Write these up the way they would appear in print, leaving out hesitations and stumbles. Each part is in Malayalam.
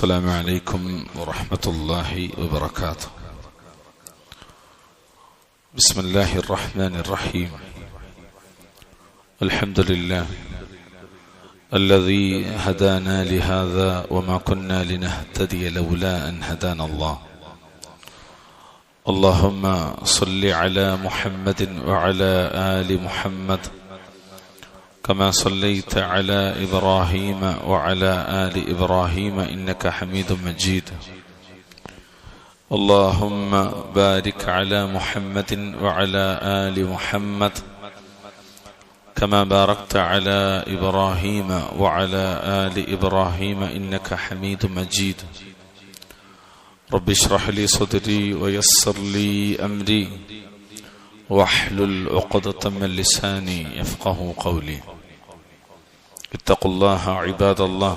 السلام عليكم ورحمة الله وبركاته. بسم الله الرحمن الرحيم. الحمد لله الذي هدانا لهذا وما كنا لنهتدي لولا أن هدانا الله. اللهم صل على محمد وعلى آل محمد كما صليت على إبراهيم وعلى آل إبراهيم إنك حميد مجيد. اللهم بارك على محمد وعلى آل محمد كما باركت على إبراهيم وعلى آل إبراهيم إنك حميد مجيد. رب اشرح لي صدري ويسر لي أمري واحلل عقدة من لساني يفقه قولي. اتقوا الله عباد الله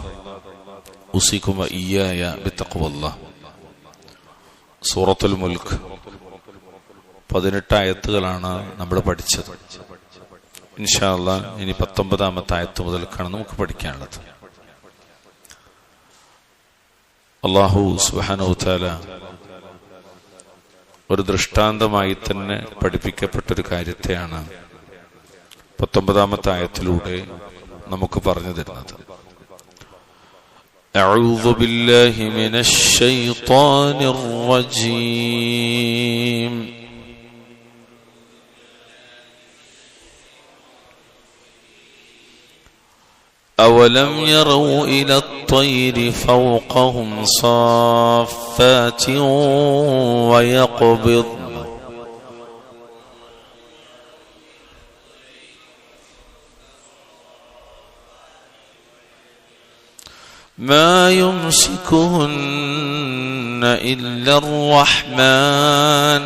أوصيكم وإياي بتقوى الله. സൂറത്തുൽ മുൽക്ക് 18 ആയത്തുകളാണ് നമ്മൾ പഠിച്ചത്. ഇൻഷാ അല്ലാഹ് ഇനി 19ാമത്തെ ആയത്ത് മുതൽക്കാണ് നമുക്ക് പഠിക്കാനുള്ളത്. അല്ലാഹു സുബ്ഹാനഹു വതആല ഒരു ദൃഷ്ടാന്തമായി തന്നെ പഠിപ്പിക്കപ്പെട്ടൊരു കാര്യത്തെയാണ് 19ാമത്തെ ആയത്തിലൂടെ നമുക്ക് പറഞ്ഞു തരുന്നത്. അഊദു ബില്ലാഹി മിനശ് ശൈത്വാനിർ റജീം. أولم يروا إلى الطير فوقهم صافات ويقبضن ما يمسكهن إلا الرحمن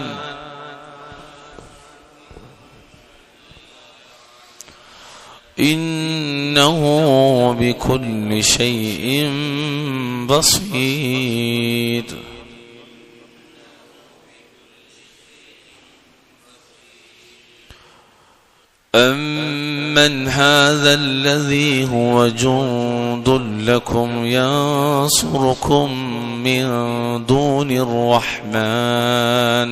إنه بكل شيء بصير. أمن هذا الذي هو جند لكم ينصركم من دون الرحمن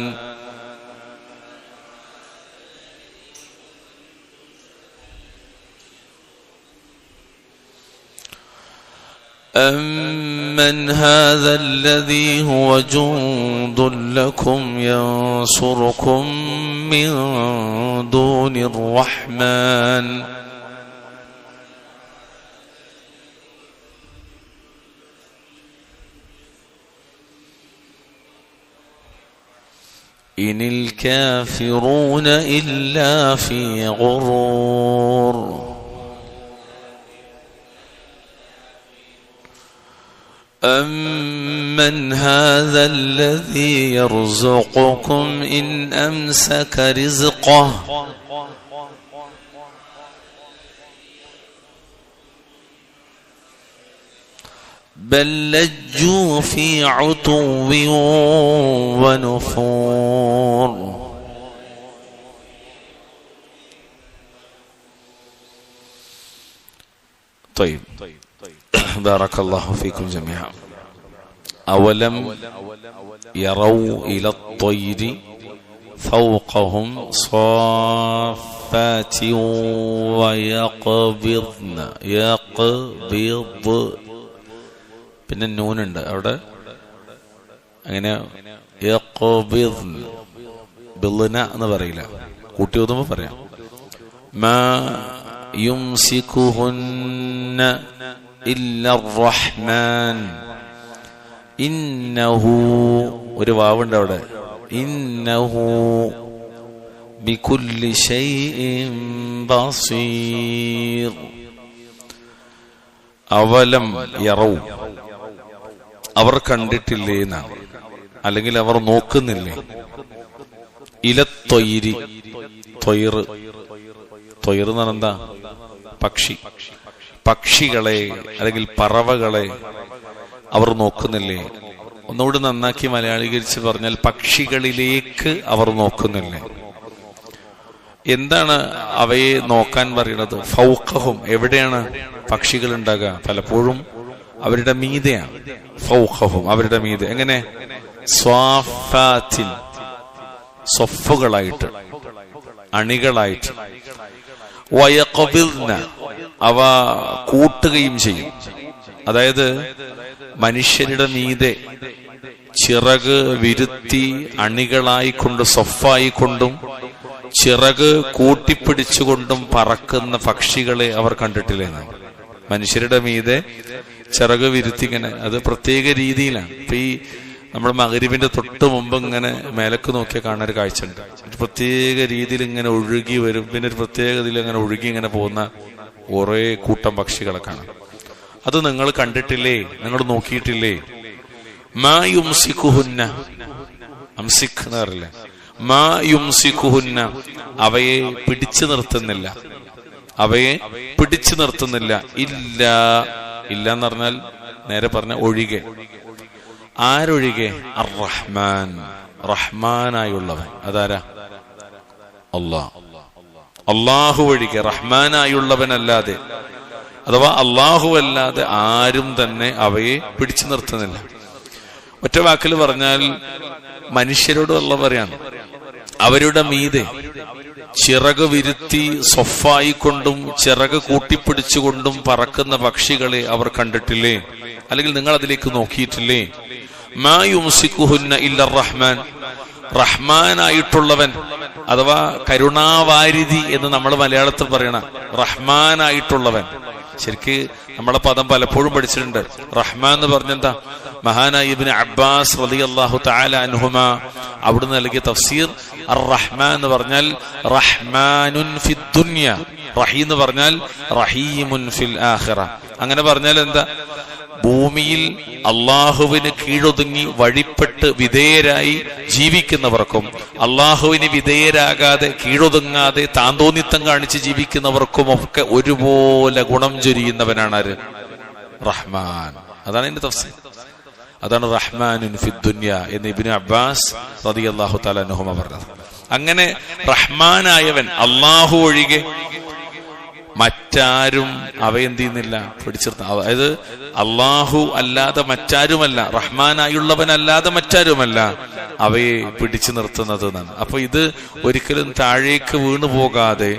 أمن هذا الذي هو جند لكم ينصركم من دون الرحمن إن الكافرون إلا في غرور. أمن هذا الذي يرزقكم إن أمسك رزقه بل لجوا في عتو ونفور. طيب بارك الله فيكم جميعا. أولم يروا إلى الطير فوقهم صافات ويقبضن يقبض പിന്നെ നൂനുണ്ട് അവിടെ, അങ്ങനെ യഖ്ബിദ്ന ബിദ്ന എന്ന് പറയില്ല, കൂട്ടി ഓതുമ്പോൾ പറയാം. മാ യുംസികുഹുന്ന ഇല്ല റഹ്മാൻ. ഇന്നഹു ഒരു വാവുണ്ട് അവിടെ, ഇന്നഹു ബികുല്ലി ശൈഇൻ ബസീർ. അവലം യറൗ, അവർ കണ്ടിട്ടില്ലേ എന്നാണ്, അല്ലെങ്കിൽ അവർ നോക്കുന്നില്ലേ. ഇലത്തൊയിരി, തൊയറ്, തൊയർ എന്ന് പറഞ്ഞാൽ എന്താ? പക്ഷി. പക്ഷികളെ അല്ലെങ്കിൽ പറവകളെ അവർ നോക്കുന്നില്ലേ? ഒന്നുകൂടി നന്നാക്കി മലയാളീകരിച്ച് പറഞ്ഞാൽ പക്ഷികളിലേക്ക് അവർ നോക്കുന്നില്ലേ? എന്താണ് അവയെ നോക്കാൻ പറയുന്നത്? ഫൗഖഹും, എവിടെയാണ് പക്ഷികൾ ഉണ്ടാകുക? പലപ്പോഴും അവരുടെ മീതെയാണ്. ഫൗഖഹും, അവരുടെ മീതെ. എങ്ങനെ? സ്വാഫാത്തിൻ, സൊഫുകളായിട്ട്, അണികളായിട്ട്. വയഖബിദ്ന, അവ കൂട്ടുകയും ചെയ്യും. അതായത് മനുഷ്യരുടെ മീതെ ചിറക് വിരുത്തി അണികളായിക്കൊണ്ട് സൊഫായിക്കൊണ്ടും ചിറക് കൂട്ടിപ്പിടിച്ചുകൊണ്ടും പറക്കുന്ന പക്ഷികളെ അവർ കണ്ടിട്ടില്ലേ? മനുഷ്യരുടെ മീതെ ചിറക് വിരുത്തിങ്ങനെ, അത് പ്രത്യേക രീതിയിലാണ്. ഇപ്പൊ ഈ നമ്മുടെ മഗ്രിബിന്റെ തൊട്ട് മുമ്പ് ഇങ്ങനെ മേലക്ക് നോക്കിയാൽ കാണാൻ ഒരു കാഴ്ച ഉണ്ട്. പ്രത്യേക രീതിയിൽ ഇങ്ങനെ ഒഴുകി വരും. പിന്നെ ഒരു പ്രത്യേക രീതിയിൽ ഇങ്ങനെ ഒഴുകി ഇങ്ങനെ പോകുന്ന കുറെ കൂട്ടം പക്ഷികളെ കാണാം. അത് നിങ്ങൾ കണ്ടിട്ടില്ലേ? നിങ്ങൾ നോക്കിയിട്ടില്ലേ? മാ യുംസിക്കുഹുന്ന, അംസിക് എന്ന് പറയില്ലേ? മാ യുംസിക്കുഹുന്ന, അവയെ പിടിച്ചു നിർത്തുന്നില്ല, അവയെ പിടിച്ചു നിർത്തുന്നില്ല. ഇല്ല, ഇല്ല എന്ന് പറഞ്ഞാൽ നേരെ പറഞ്ഞ ഒഴികെ. ആരൊഴികെ? അർ-റഹ്മാൻ, റഹ്മാനായുള്ളവൻ. അതാരാ? അല്ലാഹ്. അല്ലാഹു ഒഴികെ, റഹ്മാനായുള്ളവനല്ലാതെ, അഥവാ അല്ലാഹു അല്ലാതെ ആരും തന്നെ അവയെ പിടിച്ചു നിർത്തുന്നില്ല. ഒറ്റ വാക്കിൽ പറഞ്ഞാൽ മനുഷ്യരോട് അല്ലാഹു പറയാണ്, അവരുടെ മീതെ ചിറക് വിരുത്തി സൊഫായിക്കൊണ്ടും ചിറക് കൂട്ടിപ്പിടിച്ചുകൊണ്ടും പറക്കുന്ന പക്ഷികളെ അവർ കണ്ടിട്ടില്ലേ? അല്ലെങ്കിൽ നിങ്ങൾ അതിലേക്ക് നോക്കിയിട്ടില്ലേ? മാ യുംസിക്കുഹുന്ന ഇല്ല റഹ്മാൻ, റഹ്മാനായിട്ടുള്ളവൻ, അഥവാ കരുണാവാരിധി എന്ന് നമ്മൾ മലയാളത്തിൽ പറയണ റഹ്മാനായിട്ടുള്ളവൻ. ശരിക്ക് നമ്മളെ പദം പലപ്പോഴും പഠിച്ചിട്ടുണ്ട്. റഹ്മാൻ എന്ന് പറഞ്ഞെന്താ? മഹാനായ ഇബ്നു അബ്ബാസ് റളിയല്ലാഹു തആല അൻഹുമാ അവിടുന്ന് നൽകിയ തഫ്സീർ, അർ-റഹ്മാൻ എന്ന് പറഞ്ഞാൽ റഹ്മാനുൻ ഫിദ് ദുനിയ, റഹീം എന്ന് പറഞ്ഞാൽ റഹീമുൻ ഫിൽ ആഖിറ. അങ്ങനെ പറഞ്ഞാൽ എന്താ? ഭൂമിയിൽ അള്ളാഹുവിന് കീഴൊതുങ്ങി വഴിപ്പെട്ട് വിധേയരായി ജീവിക്കുന്നവർക്കും അള്ളാഹുവിന് വിധേയരാകാതെ കീഴൊതുങ്ങാതെ താന്തോന്നിത്തം കാണിച്ച് ജീവിക്കുന്നവർക്കും ഒക്കെ ഒരുപോലെ ഗുണം ചൊരിയുന്നവനാണ് ആര്? റഹ്മാൻ. അതാണ് എന്റെ തഫ്സീർ. അതാണ് റഹ്മാനുൻ ഫിദ് ദുനിയ എന്ന് ഇബ്നു അബ്ബാസ് റളിയല്ലാഹു തആല അൻഹുമ പറഞ്ഞത്. അങ്ങനെ റഹ്മാനായവൻ അള്ളാഹു ഒഴികെ മറ്റാരും അവയെന്ത് ചെയ്യുന്നില്ല, പിടിച്ചിർത്ത. അതായത് അള്ളാഹു അല്ലാതെ മറ്റാരുമല്ല, റഹ്മാനായുള്ളവനല്ലാതെ മറ്റാരുമല്ല അവയെ പിടിച്ചു നിർത്തുന്നത് എന്നാണ്. അപ്പൊ ഇത് ഒരിക്കലും താഴേക്ക് വീണു പോകാതെ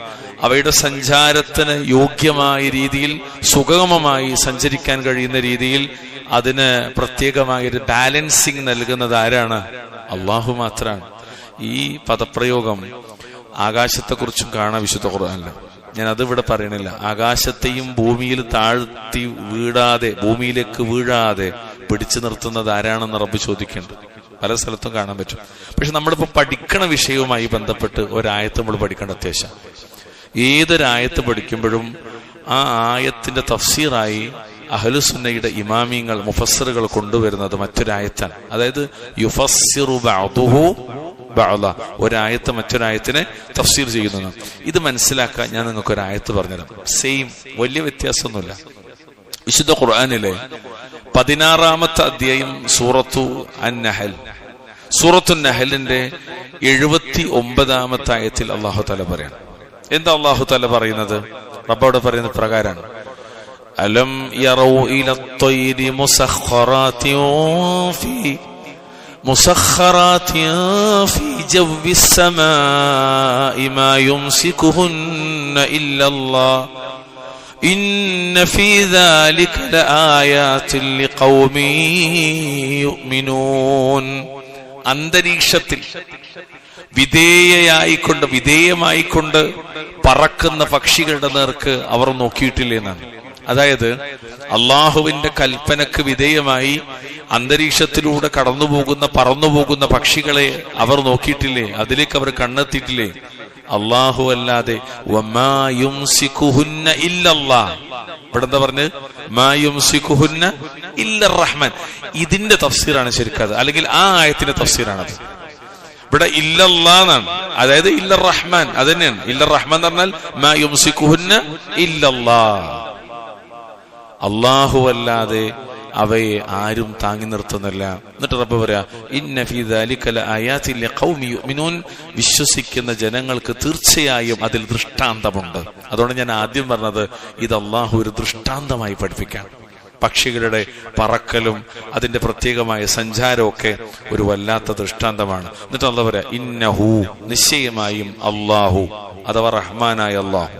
അവയുടെ സഞ്ചാരത്തിന് യോഗ്യമായ രീതിയിൽ സുഗമമായി സഞ്ചരിക്കാൻ കഴിയുന്ന രീതിയിൽ അതിന് പ്രത്യേകമായൊരു ബാലൻസിങ് നൽകുന്നത് ആരാണ്? അള്ളാഹു മാത്രമാണ്. ഈ പദപ്രയോഗം ആകാശത്തെക്കുറിച്ചും കാണാൻ വിശുദ്ധ ഖുർആനിൽ. ഞാൻ അത് ഇവിടെ പറയണില്ല. ആകാശത്തെയും ഭൂമിയിൽ താഴ്ത്തി വീഴാതെ, ഭൂമിയിലേക്ക് വീഴാതെ പിടിച്ചു നിർത്തുന്നത് ആരാണെന്ന് റബ്ബ് ചോദിക്കുന്നുണ്ട്. പല സ്ഥലത്തും കാണാൻ പറ്റും. പക്ഷെ നമ്മളിപ്പോ പഠിക്കണ വിഷയവുമായി ബന്ധപ്പെട്ട് ഒരായത്ത് നമ്മൾ പഠിക്കേണ്ട അത്യാവശ്യം. ഏതൊരായത്ത് പഠിക്കുമ്പോഴും ആ ആയത്തിന്റെ തഫ്സീറായി അഹ്ലുസുന്നയുടെ ഇമാമിങ്ങൾ മുഫസ്സിറുകൾ കൊണ്ടുവരുന്നത് മറ്റൊരായത്താണ്. അതായത് യുഫസ്സിറു ബഅദുഹു ബഅദ, ഒരായത്ത് മറ്റൊരായത്തിനെ തഫ്സീർ ചെയ്യുന്നതാണ്. ഇത് മനസ്സിലാക്കാൻ ഞാൻ നിങ്ങൾക്ക് ഒരു ആയത്ത് പറഞ്ഞുതരാം. സെയിം, വലിയ വ്യത്യാസമൊന്നുമില്ല. വിശുദ്ധ ഖുർആനിലെ 16-ാമത്തെ അധ്യായം സൂറത്തു അൻ-നഹൽ, സൂറത്തു നഹലിന്റെ 79-ാമത്തെ ആയത്തിൽ അല്ലാഹു തആല പറയാണ്. എന്താ അല്ലാഹു തആല പറയുന്നത്? റബ്ബോട് പറയുന്ന പ്രകാരമാണ്, അലം യറൗ ഇലത്തൊയ്രി മുസഖറാത്തിൻ ഫീ ജവ്വിസ് സമാഇ മാ യുംസികുഹുന്ന ഇല്ലല്ലാഹ് ഇന്ന ഫീ ദാലിക ലആയാതിൻ ലിഖൗമിൻ യുഅ്മിനൂൻ. അന്തരീക്ഷത്തിൽ വിധേയമായിക്കൊണ്ട് പറക്കുന്ന പക്ഷികളുടെ നേർക്ക് അവർ നോക്കിയിട്ടില്ലേ എന്നാണ്. അതായത് അള്ളാഹുവിന്റെ കൽപ്പനക്ക് വിധേയമായി അന്തരീക്ഷത്തിലൂടെ പറന്നുപോകുന്ന പക്ഷികളെ അവർ നോക്കിയിട്ടില്ലേ? അതിലേക്ക് അവർ കണ്ണെത്തിയിട്ടില്ലേ? അള്ളാഹു അല്ലാതെ വമാ യുംസികുഹുന്ന ഇല്ലല്ലാഹ്. ഇവിടെ എന്താ പറഞ്ഞത്? മാ യുംസികുഹുന്ന ഇല്ലർ റഹ്മാൻ. ഇതിന്റെ തഫ്സീറാണ് ശരിക്കത്, അല്ലെങ്കിൽ ആ ആയത്തിന്റെ തഫ്സീറാണത്. ഇവിടെ ഇല്ലല്ലാന്നാണ്, അതായത് ഇല്ലർ റഹ്മാൻ. അത് തന്നെയാണ് ഇല്ലർ റഹ്മാൻ എന്ന് പറഞ്ഞാൽ മാ യുംസികുഹുന്ന ഇല്ലല്ലാഹ്. അള്ളാഹു അല്ലാതെ അവയെ ആരും താങ്ങി നിർത്തുന്നില്ല. എന്നിട്ട് റബ്ബ് പറയാ, ഇന്ന ഫീ ദാലിക ലആയാതിൻ ലിഖൗമി യുഅ്മിനൂൻ. വിശ്വസിക്കുന്ന ജനങ്ങൾക്ക് തീർച്ചയായും അതിൽ ദൃഷ്ടാന്തമുണ്ട്. അതുകൊണ്ട് ഞാൻ ആദ്യം പറഞ്ഞത് ഇത് അള്ളാഹു ഒരു ദൃഷ്ടാന്തമായി പഠിപ്പിക്കാൻ. പക്ഷികളുടെ പറക്കലും അതിന്റെ പ്രത്യേകമായ സഞ്ചാരമൊക്കെ ഒരു വല്ലാത്ത ദൃഷ്ടാന്തമാണ്. എന്നിട്ട് അല്ലാഹു പറയാ, ഇന്നഹു, നിശ്ചയമായും അല്ലാഹു അഥവാ റഹ്മാനായ അല്ലാഹു,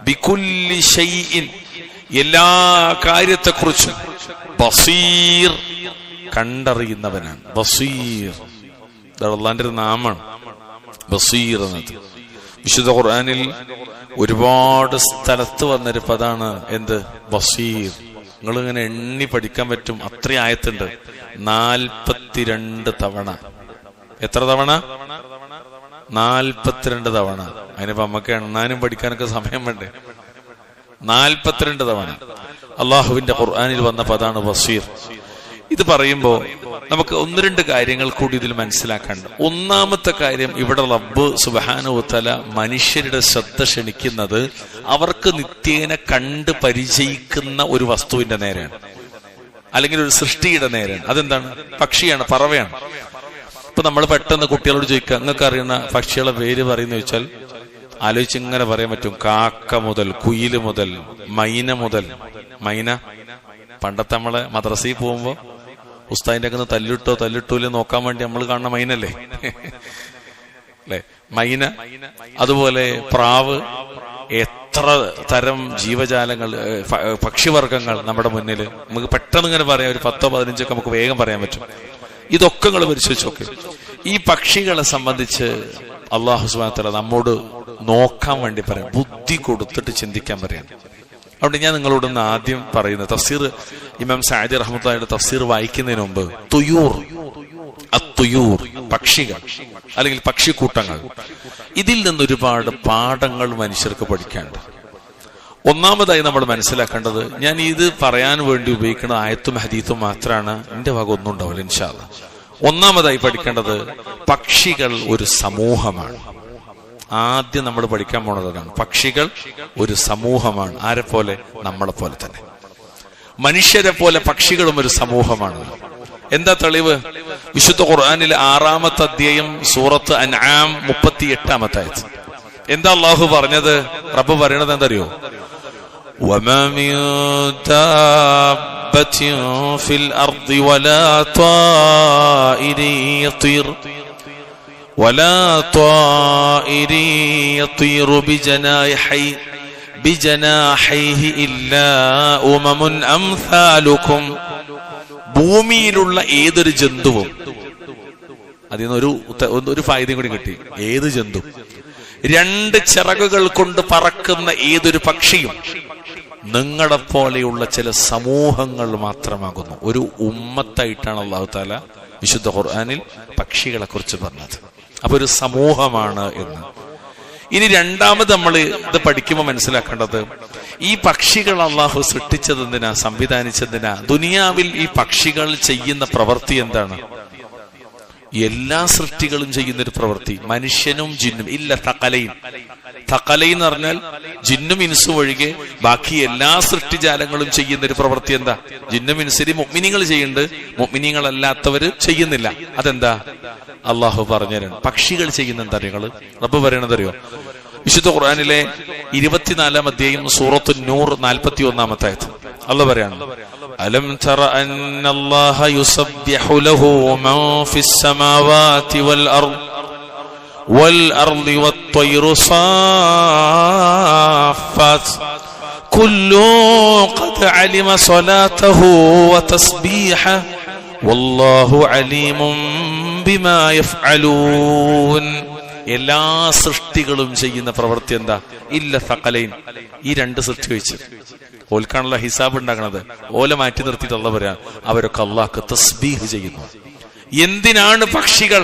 ബികുല്ലി ഷൈഇൻ, എല്ലാ കാര്യത്തെക്കുറിച്ചും, ബസീർ, കണ്ടറിയുന്നവനാണ്. ബസീർ അള്ളാന്റെ ഒരു നാമാണ് ബസീർ എന്നത്. വിശുദ്ധ ഖുർആനിൽ ഒരുപാട് സ്ഥലത്ത് വന്നൊരു പദാണ് എന്ത്? ബസീർ. നിങ്ങൾ ഇങ്ങനെ എണ്ണി പഠിക്കാൻ പറ്റും, അത്ര ആയത്തുണ്ട്. 42 തവണ. എത്ര തവണ? 42 തവണ. അതിനിപ്പോ നമുക്ക് എണ്ണാനും പഠിക്കാനൊക്കെ സമയം വേണ്ടേ? 42 തവണ അള്ളാഹുവിന്റെ ഖുർആനിൽ വന്ന പദാണ് ബസീർ. ഇത് പറയുമ്പോ നമുക്ക് 1-2 കാര്യങ്ങൾ കൂടി ഇതിൽ മനസ്സിലാക്കാനുണ്ട്. ഒന്നാമത്തെ കാര്യം, ഇവിടെ റബ്ബ് സുബ്ഹാനഹു വ തആല മനുഷ്യരുടെ ശ്രദ്ധ ക്ഷണിക്കുന്നത് അവർക്ക് നിത്യേന കണ്ട് പരിചയിക്കുന്ന ഒരു വസ്തുവിന്റെ നേരെയാണ്, അല്ലെങ്കിൽ ഒരു സൃഷ്ടിയുടെ നേരെയാണ്. അതെന്താണ്? പക്ഷിയാണ്, പറവയാണ്. ഇപ്പൊ നമ്മൾ പെട്ടെന്ന് കുട്ടികളോട് ചോദിക്കുക, നിങ്ങൾക്ക് അറിയുന്ന പക്ഷികളെ പേര് പറയുന്ന ചോദിച്ചാൽ ആലോചിച്ച് ഇങ്ങനെ പറയാൻ പറ്റും. കാക്ക മുതൽ, കുയില് മുതൽ, മൈന മുതൽ. മൈന പണ്ടത്തെ നമ്മളെ മദ്രസയിൽ പോകുമ്പോ ഉസ്താദിന്റെ ഒക്കെ തല്ലിട്ടൂല്ലേ നോക്കാൻ വേണ്ടി നമ്മൾ കാണുന്ന മൈനല്ലേ അല്ലെ? മൈന, അതുപോലെ പ്രാവ്, എത്ര തരം ജീവജാലങ്ങൾ, പക്ഷിവർഗങ്ങൾ നമ്മുടെ മുന്നിൽ. നമുക്ക് പെട്ടെന്ന് ഇങ്ങനെ പറയാം, ഒരു 10-15 നമുക്ക് വേഗം പറയാൻ പറ്റും. ഇതൊക്കെ നിങ്ങൾ പരിശോധിച്ച് നോക്ക്. ഈ പക്ഷികളെ സംബന്ധിച്ച് അല്ലാഹു സുബ്ഹാനഹു വ തആല നമ്മോട് നോക്കാൻ വേണ്ടി പറയാം, ബുദ്ധി കൊടുത്തിട്ട് ചിന്തിക്കാൻ പറയാം. അതുകൊണ്ട് ഞാൻ നിങ്ങളോടൊന്ന് ആദ്യം പറയുന്നത്, തഫ്സീർ ഇമാം സഅദി റഹ്മത്തുള്ളാഹിയുടെ തഫ്സീർ വായിക്കുന്നതിന് മുമ്പ് തുയൂർ, അത്തുയൂർ, പക്ഷികൾ അല്ലെങ്കിൽ പക്ഷിക്കൂട്ടങ്ങൾ, ഇതിൽ നിന്നൊരുപാട് പാഠങ്ങൾ മനുഷ്യർക്ക് പഠിക്കാനുണ്ട്. ഒന്നാമതായി നമ്മൾ മനസ്സിലാക്കേണ്ടത്, ഞാൻ ഇത് പറയാൻ വേണ്ടി ഉപയോഗിക്കുന്ന ആയത്തും ഹദീത്തും മാത്രമാണ്, എന്റെ ഭാഗം ഒന്നും ഉണ്ടാവില്ല ഇൻഷാ അല്ലാഹ്. ഒന്നാമതായി പഠിക്കേണ്ടത്, പക്ഷികൾ ഒരു സമൂഹമാണ്. ആദ്യം നമ്മൾ പഠിക്കാൻ പോണത് അതാണ്. പക്ഷികൾ ഒരു സമൂഹമാണ്. ആരെ പോലെ? നമ്മളെ പോലെ തന്നെ. മനുഷ്യരെ പോലെ പക്ഷികളും ഒരു സമൂഹമാണ്. എന്താ തെളിവ്? വിശുദ്ധ ഖുർആനിൽ 6-ാമത്തെ അധ്യായം സൂറത്ത് അൻആം 38-ാമത്തെ ആയത്ത്. എന്താ അല്ലാഹു പറഞ്ഞത്? റബ്ബ് പറയണത് എന്തറിയോ? വമാ മിൻ ദാബത്തിൻ ഫിൽ അർദി വലാ ത്വാഇരിൻ യതീർ ولا طائر يطير بجناحيه إلا أمم أمثالكم. ഭൂമിയിലുള്ള ഏതൊരു ജന്തുവും, അതിൽ നിന്ന് ഒരു ഫായദയും കൂടി കിട്ടി. ഏത് ജന്തു, 2 ചിറകുകൾ കൊണ്ട് പറക്കുന്ന ഏതൊരു പക്ഷിയും നിങ്ങളെ പോലെയുള്ള ചില സമൂഹങ്ങൾ മാത്രമാകുന്നു. ഒരു ഉമ്മത്തായിട്ടാണ് അല്ലാഹു തആല വിശുദ്ധ ഖുർആനിൽ പക്ഷികളെ കുറിച്ച് പറഞ്ഞത്. അപ്പൊ ഒരു സമൂഹമാണ് എന്ന്. ഇനി രണ്ടാമത് നമ്മൾ ഇത് പഠിക്കുമ്പോൾ മനസ്സിലാക്കേണ്ടത്, ഈ പക്ഷികൾ അള്ളാഹു സൃഷ്ടിച്ചതെന്തിനാ, സംവിധാനിച്ചതിനാ? ദുനിയാവിൽ ഈ പക്ഷികൾ ചെയ്യുന്ന പ്രവൃത്തി എന്താണ്? എല്ലാ സൃഷ്ടികളും ചെയ്യുന്നൊരു പ്രവൃത്തി, മനുഷ്യനും ജിന്നും ഇല്ല തഖലൈൻ. തഖലൈൻ എന്ന് പറഞ്ഞാൽ ജിന്നും ഇൻസും ഒഴികെ ബാക്കി എല്ലാ സൃഷ്ടിജാലങ്ങളും ചെയ്യുന്നൊരു പ്രവൃത്തി എന്താ? ജിന്നും ഇൻസിന് മുഅ്മിനീങ്ങൾ ചെയ്യുന്നുണ്ട്, മുഅ്മിനീങ്ങളല്ലാത്തവര് ചെയ്യുന്നില്ല. അതെന്താ? അള്ളാഹു പറഞ്ഞുതരാണ്. പക്ഷികൾ ചെയ്യുന്ന എന്താ അറിയോ? റബ്ബ് പറയണതറിയോ? വിശുദ്ധ ഖുർആനിലെ 24-ാം അധ്യായം സൂറത്തു നൂർ 41-ാമത്തെ ആയത്ത് അല്ലാഹു പറയാണ്, അലം തറ അന്നല്ലാഹ യുസബ്ബിഹു ലഹു മൻ ഫിസ് സമാവാതി വൽ അർളി വത്ത്വയ്റു സാഫാത്ത് കുല്ലു ഖദ് അലിമ സ്വലാതഹു വതസ്ബീഹഹു വല്ലാഹു അലീമുൻ ബിമാ യഫ്അലൂൻ. എല്ലാ സൃഷ്ടികളും ചെയ്യുന്ന പ്രവൃത്തി എന്താ? ഇല്ല തഖലൈൻ. ഈ 2 സൃഷ്ടി വെച്ച് ഓൽക്കാണുള്ള ഹിസാബ് ഉണ്ടാക്കണത്. ഓല മാറ്റി നിർത്തിയിട്ടുള്ള പറയാ, അവരൊക്കെ അള്ളാഹ്ക്ക് തസ്ബീഹ് ചെയ്യുന്നു. എന്തിനാണ് പക്ഷികൾ?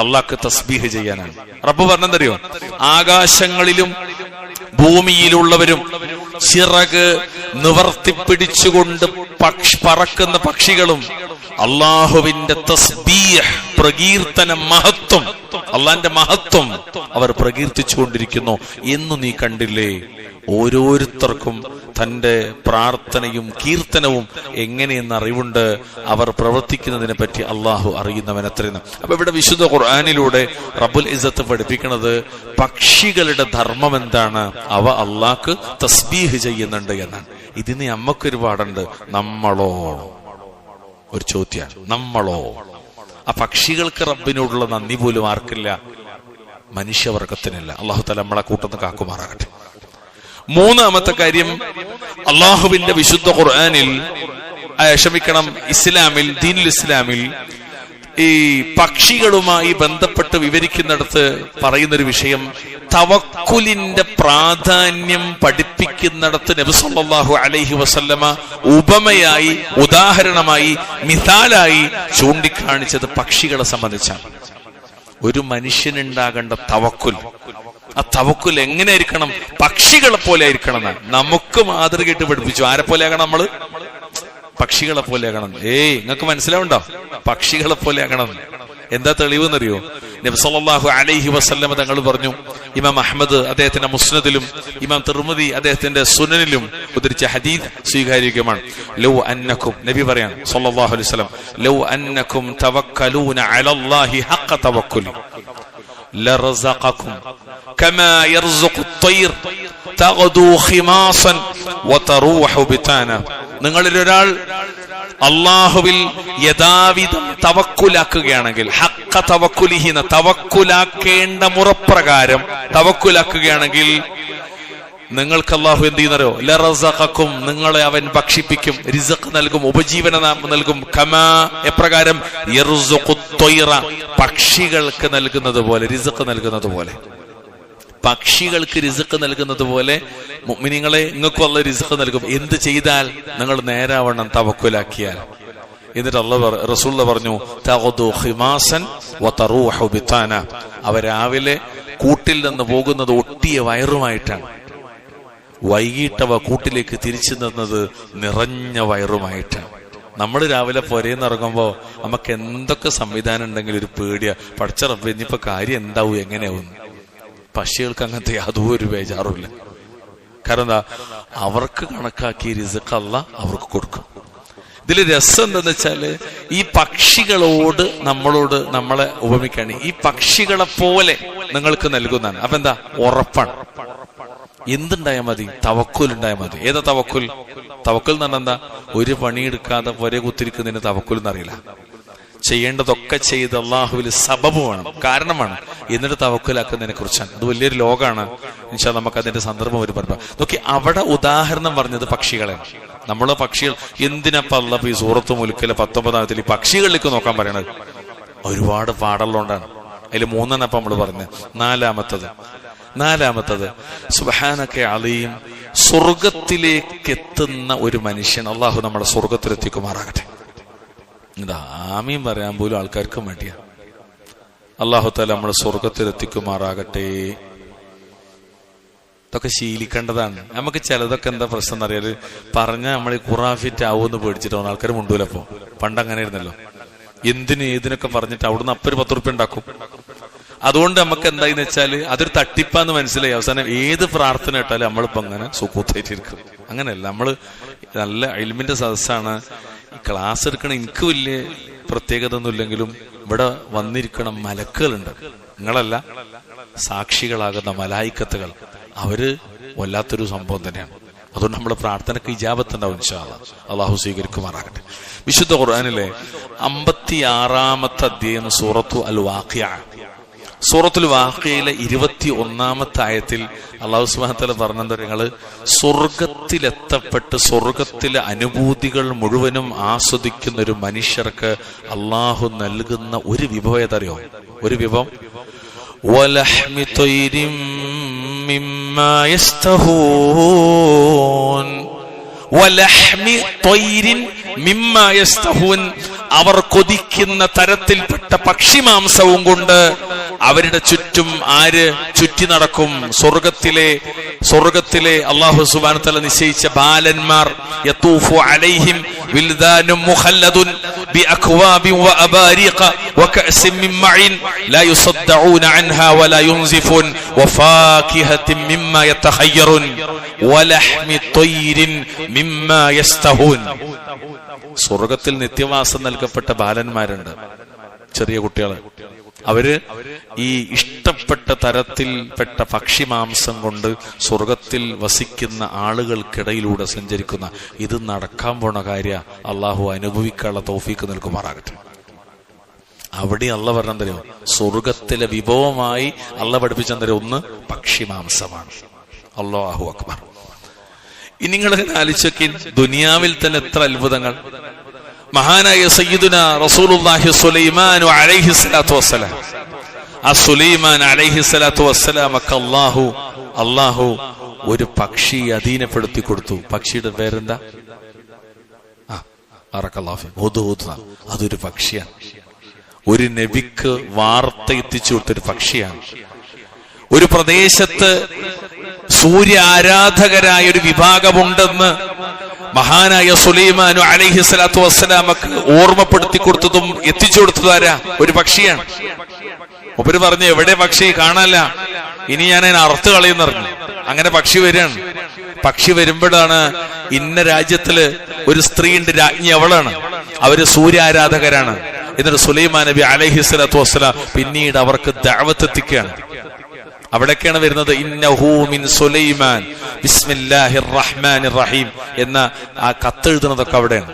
അള്ളാഹ്ക്ക് തസ്ബീഹ് ചെയ്യാനാണ്. റബ്ബ് പറഞ്ഞെന്തറിയോ? ആകാശങ്ങളിലും ഭൂമിയിലുള്ളവരും ചിറക് നിവർത്തിപ്പിടിച്ചുകൊണ്ട് പറക്കുന്ന പക്ഷികളും അള്ളാഹുവിന്റെ തസ്ബീഹ്, പ്രകീർത്തന മഹത്വം, അള്ളാന്റെ മഹത്വം അവർ പ്രകീർത്തിച്ചുകൊണ്ടിരിക്കുന്നു എന്ന് നീ കണ്ടില്ലേ? ഓരോരുത്തർക്കും തന്റെ പ്രാർത്ഥനയും കീർത്തനവും എങ്ങനെയെന്ന് അറിവുണ്ട്. അവർ പ്രവർത്തിക്കുന്നതിനെ പറ്റി അള്ളാഹു അറിയുന്നവനത്രയെന്ന്. അപ്പൊ ഇവിടെ വിശുദ്ധ ഖുർആനിലൂടെ റബ്ബുൽ ഇസ്സത്ത് പഠിപ്പിക്കുന്നത് പക്ഷികളുടെ ധർമ്മം എന്താണ്? അവ അള്ളാഹ്ക്ക് തസ്ബീഹ് ചെയ്യുന്നുണ്ട് എന്നാണ്. ഇതിന് നമ്മക്കൊരു പാടുണ്ട്. നമ്മളോ? ഒരു ചോദ്യമാണ്. നമ്മളോ? ആ പക്ഷികൾക്ക് റബ്ബിനോടുള്ള നന്ദി പോലും ആർക്കില്ല? മനുഷ്യവർഗത്തിനില്ല. അള്ളാഹു തആല നമ്മളെ കൂട്ടന്ന് കാക്കുമാറാകട്ടെ. മൂന്നാമത്തെ കാര്യം, അള്ളാഹുവിന്റെ വിശുദ്ധ ഖുർആനിൽ, ഇസ്ലാമിൽ, ദീനുൽ ഇസ്ലാമിൽ ഈ പക്ഷികളുമായി ബന്ധപ്പെട്ട് വിവരിക്കുന്നിടത്ത് പറയുന്നൊരു വിഷയം, തവക്കുലിന്റെ പ്രാധാന്യം പഠിപ്പിക്കുന്നിടത്ത് നബി സല്ലല്ലാഹു അലൈഹി വസല്ലമ ഉപമയായി, ഉദാഹരണമായി, മിസാലായി ചൂണ്ടിക്കാണിച്ചത് പക്ഷികളെ സംബന്ധിച്ചാണ്. ഒരു മനുഷ്യനുണ്ടാകേണ്ട തവക്കുൽ, ആ തവക്കുൽ എങ്ങനെയായിരിക്കണം? പക്ഷികളെ പോലെ ആയിരിക്കണം എന്നാണ് നമുക്ക് മാതൃകയിട്ട് പഠിപ്പിച്ചു. ആരെ പോലെയാകണം? നമ്മള് പക്ഷികളെ പോലെയാകണം. നിങ്ങൾക്ക് മനസ്സിലാവുണ്ടോ? പക്ഷികളെ പോലെയാകണം. എന്താ തെളിവ് എന്നറിയോ? നബി സല്ലല്ലാഹു അലൈഹി വസല്ലമ തങ്ങൾ പറഞ്ഞു, ഇമാം അഹ്മദ് അദ്ദേഹത്തിന്റെ മുസ്നദിലും ഇമാം തിർമിദി അദ്ദേഹത്തിന്റെ സുനനിലും ഉദ്ധരിച്ച ഹദീസ് സ്വീകാര്യോഗ്യമാണ്. ലൗ അന്നകും, നബി പറയാൻ സല്ലല്ലാഹു അലൈഹി വസല്ലം, ലൗ അന്നകും തവക്കലൂന അലല്ലാഹി ഹഖ തവക്കുലി ലറസഖകും കമാ യർസുഖു അത്വയ്ർ തഗ്ദു ഖിമാസൻ വതറൂഹു ബിതാന. നിങ്ങളിൽ ഒരാൾ അള്ളാഹുവിൽ യഥാവിധം തവക്കുലാക്കുകയാണെങ്കിൽ, ഹഖ തവക്കുലിഹി, തവക്കുലാക്കേണ്ട മുറപ്രകാരം തവക്കുലാക്കുകയാണെങ്കിൽ നിങ്ങൾക്ക് അള്ളാഹു എന്ത് ചെയ്യുന്നോ? ലറസഖകും, നിങ്ങളെ അവൻ ഭക്ഷിപ്പിക്കും, റിസ്ഖ് നൽകും, ഉപജീവനം നൽകും. കമാ, എപ്രകാരം? യർസുഖു അത്വയ്റ, പക്ഷികൾക്ക് നൽകുന്നത് പോലെ, റിസ്ഖ് നൽകുന്നത് പോലെ. പക്ഷികൾക്ക് റിസ്ഖ് നൽകുന്നത് പോലെ മുഅ്മിനീങ്ങളെ നിങ്ങൾക്കും അല്ലാഹു റിസ്ഖ് നൽകും. എന്ത് ചെയ്താൽ? നിങ്ങൾ നേരാവണ്ണം തവക്കുലാക്കിയാൽ. എന്നിട്ട് റസൂലുള്ളാഹി പറഞ്ഞു, തഗ്ദു ഖിമാസൻ വതറൂഹു ബിതാന, അവർ രാവിലെ കൂട്ടിൽ നിന്ന് പോകുന്നത് ഒട്ടിയ വയറുമായിട്ടാണ്, വൈകിട്ടവ കൂട്ടിലേക്ക് തിരിച്ചു നിന്നത് നിറഞ്ഞ വയറുമായിട്ടാണ്. നമ്മൾ രാവിലെ പുരയിന്ന് ഇറങ്ങുമ്പോ നമുക്ക് എന്തൊക്കെ സംവിധാനം ഉണ്ടെങ്കിലും ഒരു പേടിയാ, പടച്ച റബ്ബേ ഇനിയിപ്പോ കാര്യം എന്താവും, എങ്ങനെയാവും. പക്ഷികൾക്ക് അങ്ങനത്തെ യാതൊരു ബേജാറുമില്ല. കാരണം എന്താ? അവർക്ക് കണക്കാക്കിയ റിസ്ഖ് അല്ലാഹ് അവർക്ക് കൊടുക്കും. ഇതിൽ രസം എന്താന്ന് വെച്ചാല്, ഈ പക്ഷികളോട് നമ്മളെ ഉപമിക്കാണ്. ഈ പക്ഷികളെ പോലെ നിങ്ങൾക്ക് നൽകുന്നതാണ്. അപ്പൊ എന്താ? ഉറപ്പാണ്. എന്തുണ്ടായാൽ മതി? തവക്കുൽ ഉണ്ടായാൽ മതി. ഏതാ തവക്കുൽ? തവക്കുൽ എന്ന് പറഞ്ഞാൽ എന്താ? ഒരു പണിയെടുക്കാതെ പുര കുത്തിരിക്കുന്നതിന് തവക്കുൽ എന്നറിയില്ല. ചെയ്യേണ്ടതൊക്കെ ചെയ്ത് അള്ളാഹുവിൽ സബബ് വേണം, കാരണം വേണം, എന്നിട്ട് തവക്കുലാക്കുന്നതിനെ കുറിച്ചാണ്. അത് വലിയൊരു ലോകമാണ്. ഇൻഷാ അല്ലാഹ് നമുക്ക് അതിന്റെ സന്ദർഭം ഒരു പറഞ്ഞു നോക്കി. അവിടെ ഉദാഹരണം പറഞ്ഞത് പക്ഷികളെ. നമ്മള് പക്ഷികൾ എന്തിനപ്പ അല്ലാഹ് ഈ സൂറത്ത് മുൽക്കിലെ 19-ാമത്തിൽ ഈ പക്ഷികളിലേക്ക് നോക്കാൻ പറയണത്? ഒരുപാട് പാടലുകൊണ്ടാണ്. അതിൽ 3 അപ്പം നമ്മള് പറഞ്ഞത്. നാലാമത്തത് സുബ്ഹാനക അലീം, സ്വർഗത്തിലേക്ക് എത്തുന്ന ഒരു മനുഷ്യൻ അള്ളാഹു നമ്മളെ സ്വർഗത്തിലെത്തിക്കുമാറാകട്ടെ. ഇതാ ആമീൻ പറയാൻ പോലും ആൾക്കാർക്ക് വേണ്ടിയാ. അല്ലാഹു തആല നമ്മളെ സ്വർഗത്തിലെത്തിക്കുമാറാകട്ടെ. ഇതൊക്കെ ശീലിക്കേണ്ടതാണ്. നമുക്ക് ചിലതൊക്കെ എന്താ പ്രശ്നം എന്നറിയാല്, പറഞ്ഞാൽ നമ്മൾ ഖുറാഫിറ്റ് ആവുമെന്ന് പേടിച്ചിട്ടോ ആൾക്കാർ മുണ്ടൂലപ്പോ. പണ്ടങ്ങനെ ആയിരുന്നല്ലോ. ഏതിനൊക്കെ പറഞ്ഞിട്ട് അവിടുന്ന് അപ്പൊരു 10 റുപ്യ ഉണ്ടാക്കും. അതുകൊണ്ട് നമുക്ക് എന്താന്ന് വെച്ചാല് അതൊരു തട്ടിപ്പാന്ന് മനസ്സിലായി. അവസാനം ഏത് പ്രാർത്ഥന ഇട്ടാലും നമ്മളിപ്പോ അങ്ങനെ സുഖൂത്തായിട്ടിരിക്കും. അങ്ങനെയല്ല, നമ്മള് നല്ല ഇൽമിന്റെ സദസ്സാണ്, ക്ലാസ് എടുക്കണ. എനിക്ക് വലിയ പ്രത്യേകത ഒന്നും ഇല്ലെങ്കിലും ഇവിടെ വന്നിരിക്കണ മലക്കുകളുണ്ട്. നിങ്ങളല്ല, സാക്ഷികളാകുന്ന മലായിക്കത്തുകൾ, അവര് വല്ലാത്തൊരു സംഭവം തന്നെയാണ്. അതുകൊണ്ട് നമ്മുടെ പ്രാർത്ഥനക്ക് ഇജാബത്ത് ഉണ്ടാവും ഇൻഷാ അല്ലാഹ്. അള്ളാഹു സ്വീകരിക്കുമാറാകട്ടെ. വിശുദ്ധ ഖുർആനിലെ 56-ാമത്തെ അധ്യായം സൂറത്തു അൽ വാഖിഅ. സൂറത്തുൽ വാഖിയയിലെ 21-ാമത്തെ ആയത്തിൽ അല്ലാഹു സുബ്ഹാനഹു വ തആല പറഞ്ഞത്, നിങ്ങള് സ്വർഗത്തിലെത്തപ്പെട്ട് സ്വർഗത്തിലെ അനുഭൂതികൾ മുഴുവനും ആസ്വദിക്കുന്ന ഒരു മനുഷ്യർക്ക് അള്ളാഹു നൽകുന്ന ഒരു വിഭവം ഏതറിയോ? ഒരു വിഭവം, വലഹ്മി ത്വയ്രിൻ മിമ്മാ യസ്തഹൂൻ. വലഹ്മി ത്വയ്രിൻ മിമ്മാ യസ്തഹൂൻ, അവർ കൊതിക്കുന്ന തരത്തിൽപ്പെട്ട പക്ഷിമാംസവും കൊണ്ട് അവരുടെ ചുറ്റും ആര് ചുറ്റി നടക്കും? സ്വർഗത്തിലെ അല്ലാഹു സുബ്ഹാനഹു വ തആല നിശ്ചയിച്ച ബാലന്മാർ. യതൂഫു അലൈഹിം വിൽദാനും മുഖല്ലദുൻ ബിഅക്വാബിൻ വഅബാരിഖ വകഅസിൻ മിൻ മഈൻ ലാ യുസദ്ദഊന അൻഹാ വലാ യുൻസിഫൂൻ വഫാകിഹത്തിൻ മിമ്മാ യതഖയ്യറൂൻ വലഹ്മി ത്വയ്രിൻ മിമ്മാ യസ്തഹൂൻ. സ്വർഗത്തിൽ നിത്യവാസം നൽകപ്പെട്ട ബാലന്മാരുണ്ട്, ചെറിയ കുട്ടികള്. അവര് ഈ ഇഷ്ടപ്പെട്ട തരത്തിൽപ്പെട്ട പക്ഷിമാംസം കൊണ്ട് സ്വർഗത്തിൽ വസിക്കുന്ന ആളുകൾക്കിടയിലൂടെ സഞ്ചരിക്കുന്ന ഇത് നടക്കാൻ പോണ കാര്യ അള്ളാഹു അനുഭവിക്കാനുള്ള തൗഫീക്ക് നൽകുമാറാകട്ടെ. അവിടെ അള്ള പറഞ്ഞ തരുമോ, സ്വർഗത്തിലെ വിഭവമായി അള്ള പഠിപ്പിച്ചാൽ തരും ഒന്ന് പക്ഷിമാംസമാണ്. അല്ലാഹു അക്ബർ. ഇനി നിങ്ങൾ ആലോചിച്ചോക്കി, ദുനിയാവിൽ തന്നെ എത്ര അത്ഭുതങ്ങൾ. മഹാനായ സയ്യിദുന റസൂലുള്ളാഹി സുലൈമാൻ അലൈഹിസ്സലാത്തു വസ്സലാം, ആ സുലൈമാൻ അലൈഹിസ്സലാത്തു വസ്സലാമക്ക് അള്ളാഹു ഒരു പക്ഷി അധീനപ്പെടുത്തി കൊടുത്തു. പക്ഷിയുടെ പേരെന്താ? അതൊരു പക്ഷിയാണ്. ഒരു നബിക്ക് വാർത്ത എത്തിച്ചു കൊടുത്തൊരു പക്ഷിയാണ്. ഒരു പ്രദേശത്ത് സൂര്യ ആരാധകരായ ഒരു വിഭാഗമുണ്ടെന്ന് മഹാനായ സുലൈമാൻ അലൈഹിസ്സലാത്തു വസ്സലാമക്ക് ഓർമ്മപ്പെടുത്തി കൊടുത്തതും എത്തിച്ചു കൊടുത്തതും ആരാ? ഒരു പക്ഷിയാണ്. മൂപ്പര് പറഞ്ഞു, എവിടെ പക്ഷി കാണാല്ല, ഇനി ഞാൻ അതിനെ അറുത്ത് കളയുന്നറിഞ്ഞു. അങ്ങനെ പക്ഷി വരികയാണ്. പക്ഷി വരുമ്പോഴാണ് ഇന്ന രാജ്യത്തില് ഒരു സ്ത്രീയുണ്ട്, രാജ്ഞി അവളാണ്, അവര് സൂര്യാരാധകരാണ്. എന്നിട്ട് സുലൈമാൻ നബി അലൈഹിസ്സലാത്തു വസ്സലാം പിന്നീട് അവർക്ക് ദഅവത്ത് എത്തിക്കുകയാണ്. അവിടേക്കാണ് വരുന്നത് ഇന്നഹു മിൻ സുലൈമാൻ ബിസ്മില്ലാഹിർ റഹ്മാനിർ റഹീം എന്ന ആ കത്തെഴുതുന്നതൊക്കെ അവിടെയാണ്.